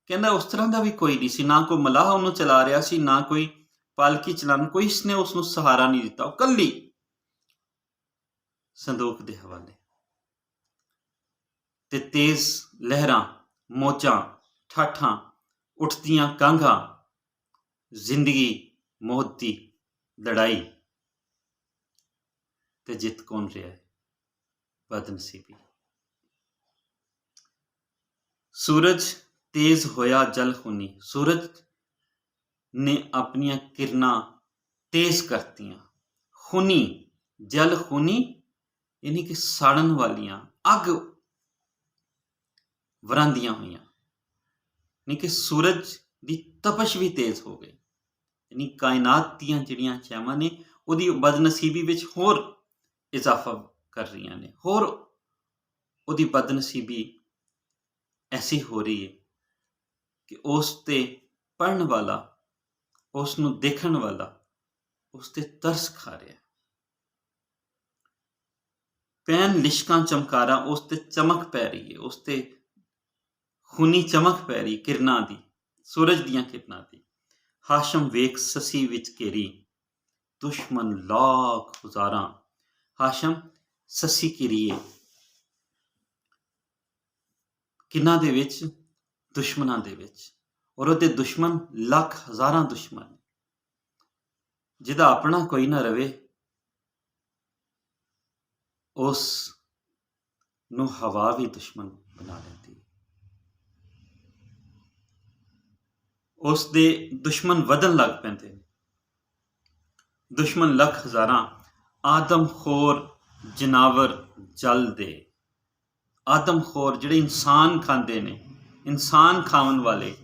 ਕਹਿੰਦਾ ਉਸ ਤਰ੍ਹਾਂ ਦਾ ਵੀ ਕੋਈ ਨਹੀਂ ਸੀ, ਨਾ ਕੋਈ ਮਲਾਹ ਉਹਨੂੰ ਚਲਾ ਰਿਹਾ ਸੀ, ਨਾ ਕੋਈ ਪਾਲਕੀ ਚਲਾਉਣ, ਕੋਈ ਇਸਨੇ ਉਸ ਨੂੰ ਸਹਾਰਾ ਨਹੀਂ ਦਿੱਤਾ। ਉਹ ਕੱਲੀ ਸੰਦੂਕ ਦੇ ਹਵਾਲੇ। ਤੇ ਤੇਜ਼ ਲਹਿਰਾਂ, ਮੋਜਾਂ, ਠਾਠਾਂ, ਉੱਠਦੀਆਂ ਕਾਂਘਾਂ, ਜ਼ਿੰਦਗੀ ਮੌਤ ਦੀ ਲੜਾਈ, ਤੇ ਜਿੱਤ ਕੌਣ ਰਿਹਾ ਹੈ? ਬਦਨਸੀਬੀ। ਸੂਰਜ ਤੇਜ਼ ਹੋਇਆ ਜਲ ਖੂਨੀ, ਸੂਰਜ ਨੇ ਆਪਣੀਆਂ ਕਿਰਨਾਂ ਤੇਜ਼ ਕਰਤੀਆਂ। ਖੂਨੀ, ਜਲ ਖੂਨੀ ਯਾਨੀ ਕਿ ਸਾੜਨ ਵਾਲੀਆਂ, ਅੱਗ ਵਰਾਂਦੀਆਂ ਹੋਈਆਂ, ਯਾਨੀ ਕਿ ਸੂਰਜ ਦੀ ਤਪਸ਼ ਵੀ ਤੇਜ਼ ਹੋ ਗਈ। ਯਾਨੀ ਕਾਇਨਾਤ ਦੀਆਂ ਜਿਹੜੀਆਂ ਚਾਵਾਂ ਨੇ ਉਹਦੀ ਬਦਨਸੀਬੀ ਵਿੱਚ ਹੋਰ ਇਜ਼ਾਫਾ ਕਰ ਰਹੀਆਂ ਨੇ, ਹੋਰ ਉਹਦੀ ਬਦਨਸੀਬੀ ਐਸੀ ਹੋ ਰਹੀ ਹੈ ਕਿ ਉਸ ਤੇ ਪੜ੍ਹਨ ਵਾਲਾ, ਉਸ ਨੂੰ ਦੇਖਣ ਵਾਲਾ ਉਸ ਤੇ ਤਰਸ ਖਾ ਰਿਹਾ। ਪੈਨ ਲਿਸ਼ਕਾਂ ਚਮਕਾਰਾਂ, ਉਸ ਤੇ ਚਮਕ ਪੈ ਰਹੀ ਹੈ, ਉਸ ਤੇ ਖੂਨੀ ਚਮਕ ਪੈ ਰਹੀ ਕਿਰਨਾਂ ਦੀ, ਸੂਰਜ ਦੀਆਂ ਕਿਰਨਾਂ ਦੀ। ਹਾਸ਼ਮ ਵੇਖ ਸੱਸੀ ਵਿੱਚ ਘੇਰੀ, ਦੁਸ਼ਮਣ ਲਾਖ ਹਜ਼ਾਰਾਂ। ਹਾਸ਼ਮ ਸੱਸੀ ਘੇਰੀਏ ਕਿਹਨਾਂ ਦੇ ਵਿੱਚ? ਦੁਸ਼ਮਣਾਂ ਦੇ ਵਿੱਚ। ਔਰ ਉਹਦੇ ਦੁਸ਼ਮਣ ਲੱਖ ਹਜ਼ਾਰਾਂ ਦੁਸ਼ਮਣ। ਜਿਹਦਾ ਆਪਣਾ ਕੋਈ ਨਾ ਰਵੇ ਉਸ ਨੂੰ ਹਵਾ ਵੀ ਦੁਸ਼ਮਣ ਬਣਾ ਲੈਂਦੀ। ਉਸ ਦੇ ਦੁਸ਼ਮਣ ਵਧਣ ਲੱਗ ਪੈਂਦੇ ਨੇ, ਦੁਸ਼ਮਣ ਲੱਖ ਹਜ਼ਾਰਾਂ। ਆਦਮਖੋਰ ਜਨਾਵਰ ਜਲ ਦੇ, ਆਦਮਖੋਰ ਜਿਹੜੇ ਇਨਸਾਨ ਖਾਂਦੇ ਨੇ, ਇਨਸਾਨ ਖਾਣ ਵਾਲੇ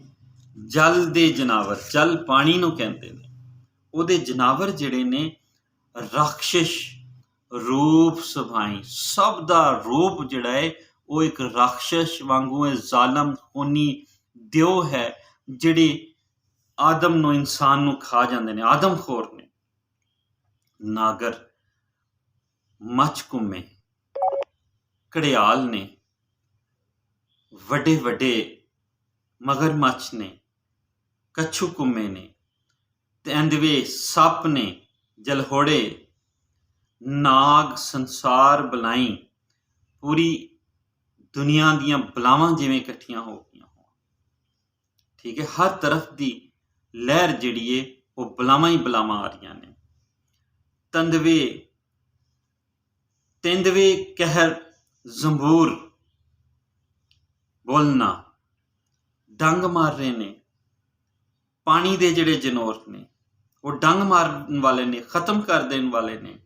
ਜਲ ਦੇ ਜਨਾਵਰ, ਜਲ ਪਾਣੀ ਨੂੰ ਕਹਿੰਦੇ ਨੇ, ਉਹਦੇ ਜਨਾਵਰ ਜਿਹੜੇ ਨੇ ਰਾਖਸ਼ਿਸ਼ ਰੂਪ ਸੁਭਾਈ, ਸਭ ਦਾ ਰੂਪ ਜਿਹੜਾ ਹੈ ਉਹ ਇੱਕ ਰਾਖਸ਼ਿਸ਼ ਵਾਂਗੂ ਹੈ, ਜ਼ਾਲਮ ਖੂਨੀ ਦਿਓ ਹੈ, ਜਿਹੜੇ ਆਦਮ ਨੂੰ, ਇਨਸਾਨ ਨੂੰ ਖਾ ਜਾਂਦੇ ਨੇ, ਆਦਮਖੋਰ ਨੇ। ਨਾਗਰ, ਮੱਛ-ਕੁੰਮੇ, ਘੜਿਆਲ ਨੇ, ਵੱਡੇ ਵੱਡੇ ਮਗਰਮੱਛ ਨੇ, ਕੱਛੂ-ਕੁੰਮੇ ਨੇ, ਤੇਂਦੂਏ, ਸੱਪ ਨੇ, ਜਲਹੋੜੇ, ਨਾਗ, ਸੰਸਾਰ ਬਲਾਈ, ਪੂਰੀ ਦੁਨੀਆ ਦੀਆਂ ਬਲਾਵਾਂ ਜਿਵੇਂ ਇਕੱਠੀਆਂ ਹੋ ਗਈਆਂ ਹੋਣ। ਠੀਕ ਹੈ, ਹਰ ਤਰਫ ਦੀ ਲਹਿਰ ਜਿਹੜੀ ਏ ਉਹ ਬਲਾਵਾਂ ਹੀ ਬਲਾਵਾਂ ਆ ਰਹੀਆਂ ਨੇ। ਤੇਂਦੂਏ ਕਹਿਰ ਜ਼ੰਬੂਰ ਬੋਲਣਾ, ਡੰਗ ਮਾਰ ਰਹੇ ਨੇ। ਪਾਣੀ ਦੇ ਜਿਹੜੇ ਜਨੌਰ ਨੇ ਉਹ ਡੰਗ ਮਾਰਨ ਵਾਲੇ ਨੇ, ਖਤਮ ਕਰ ਦੇਣ ਵਾਲੇ ਨੇ,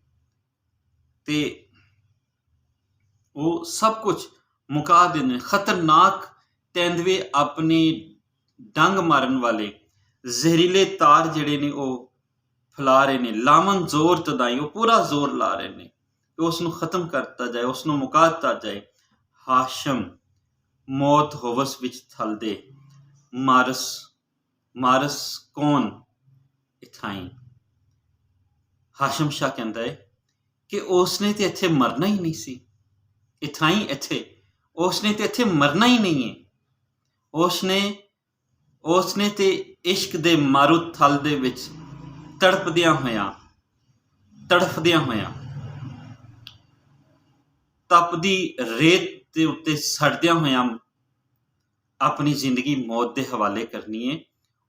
ਤੇ ਉਹ ਸਭ ਕੁਝ ਮੁਕਾ ਦਿੰਦੇ ਨੇ। ਖਤਰਨਾਕ ਤੇਂਦੂਏ ਆਪਣੇ ਡੰਗ ਮਾਰਨ ਵਾਲੇ ਜ਼ਹਿਰੀਲੇ ਤਾਰ ਜਿਹੜੇ ਨੇ ਉਹ ਫੈਲਾ ਰਹੇ ਨੇ। ਲਾਮਨ ਜ਼ੋਰ ਤਦਾਈ, ਉਹ ਪੂਰਾ ਜ਼ੋਰ ਲਾ ਰਹੇ ਨੇ ਕਿ ਉਸ ਨੂੰ ਖਤਮ ਕਰਤਾ ਜਾਏ, ਉਸ ਨੂੰ ਮੁਕਾ ਦਿੱਤਾ ਜਾਏ। ਹਾਸ਼ਮ ਮੌਤ ਹੋਵਸ ਵਿੱਚ ਥਲਦੇ, ਮਾਰਸ ਕੌਣ ਇਥਾਈ। ਹਾਸ਼ਮ ਸ਼ਾਹ ਕਹਿੰਦਾ ਹੈ ਕਿ ਉਸਨੇ ਤੇ ਇੱਥੇ ਮਰਨਾ ਹੀ ਨਹੀਂ ਸੀ। ਇਥਾਈ ਇੱਥੇ, ਉਸਨੇ ਤੇ ਇੱਥੇ ਮਰਨਾ ਹੀ ਨਹੀਂ ਹੈ। ਉਸਨੇ ਤੇ ਇਸ਼ਕ ਦੇ ਮਾਰੂ ਥਲ ਦੇ ਵਿੱਚ ਤੜਫਦਿਆਂ ਹੋਇਆਂ, ਤਪਦੀ ਰੇਤ ਦੇ ਉੱਤੇ ਸੜਦਿਆਂ ਹੋਇਆਂ ਆਪਣੀ ਜ਼ਿੰਦਗੀ ਮੌਤ ਦੇ ਹਵਾਲੇ ਕਰਨੀ ਹੈ।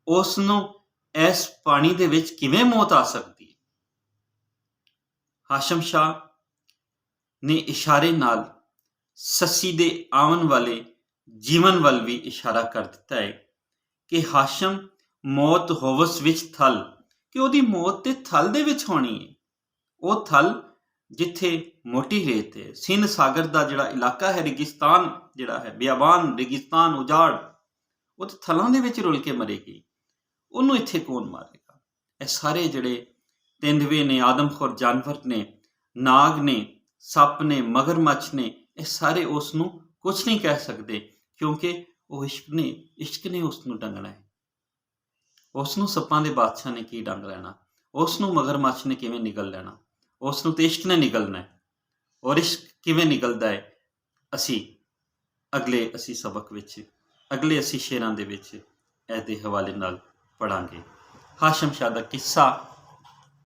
ਉਸ ਨੂੰ ਇਸ ਪਾਣੀ ਦੇ ਵਿੱਚ ਕਿਵੇਂ ਮੌਤ ਆ ਸਕਦੀ ਹੈ? ਹਾਸ਼ਮ ਸ਼ਾਹ ਨੇ ਇਸ਼ਾਰੇ ਨਾਲ ਸੱਸੀ ਦੇ ਆਉਣ ਵਾਲੇ ਜੀਵਨ ਵੱਲ ਵੀ ਇਸ਼ਾਰਾ ਕਰ ਦਿੱਤਾ ਹੈ ਕਿ ਹਾਸ਼ਮ ਮੌਤ ਹੋਵਸ ਵਿੱਚ ਥਲ, ਕਿ ਉਹਦੀ ਮੌਤ ਤੇ ਥਲ ਦੇ ਵਿੱਚ ਹੋਣੀ ਹੈ। ਉਹ ਥਲ ਜਿੱਥੇ ਮੋਟੀ ਰੇਤ ਹੈ, ਸਿੰਧ ਸਾਗਰ ਦਾ ਜਿਹੜਾ ਇਲਾਕਾ ਹੈ, ਰੇਗਿਸਤਾਨ ਜਿਹੜਾ ਹੈ, ਬਿਆਬਾਨ, ਰੇਗਿਸਤਾਨ, ਉਜਾੜ, ਉਹ ਤਾਂ ਥਲਾਂ ਦੇ ਵਿੱਚ ਰੁਲ ਕੇ ਮਰੇਗੀ। ਉਹਨੂੰ ਇੱਥੇ ਕੌਣ ਮਾਰੇਗਾ? ਇਹ ਸਾਰੇ ਜਿਹੜੇ ਤੇਂਦੂਏ ਨੇ, ਆਦਮਖੋਰ ਜਾਨਵਰ ਨੇ, ਨਾਗ ਨੇ, ਸੱਪ ਨੇ, ਮਗਰਮੱਛ ਨੇ, ਇਹ ਸਾਰੇ ਉਸ ਨੂੰ ਕੁਛ ਨਹੀਂ ਕਹਿ ਸਕਦੇ, ਕਿਉਂਕਿ ਉਹ ਇਸ਼ਕ ਨੇ ਉਸ ਨੂੰ ਡੰਗਣਾ ਹੈ। ਉਸ ਨੂੰ ਸੱਪਾਂ ਦੇ ਬਾਦਸ਼ਾਹ ਨੇ ਕੀ ਡੰਗ ਲੈਣਾ? ਉਸ ਨੂੰ ਮਗਰਮੱਛ ਨੇ ਕਿਵੇਂ ਨਿਗਲ ਲੈਣਾ? ਉਸ ਨੂੰ ਤੇ ਇਸ਼ਕ ਨੇ ਨਿਗਲਣਾ ਹੈ। ਔਰ ਇਸ਼ਕ ਕਿਵੇਂ ਨਿਗਲਦਾ ਹੈ, ਅਸੀਂ ਸਬਕ ਵਿੱਚ, ਅਗਲੇ ਸ਼ੇਰਾਂ ਦੇ ਵਿੱਚ ਇਹਦੇ ਹਵਾਲੇ ਨਾਲ ਪੜ੍ਹਾਂਗੇ। ਹਾਸ਼ਮ ਸ਼ਾਹ ਦਾ ਕਿੱਸਾ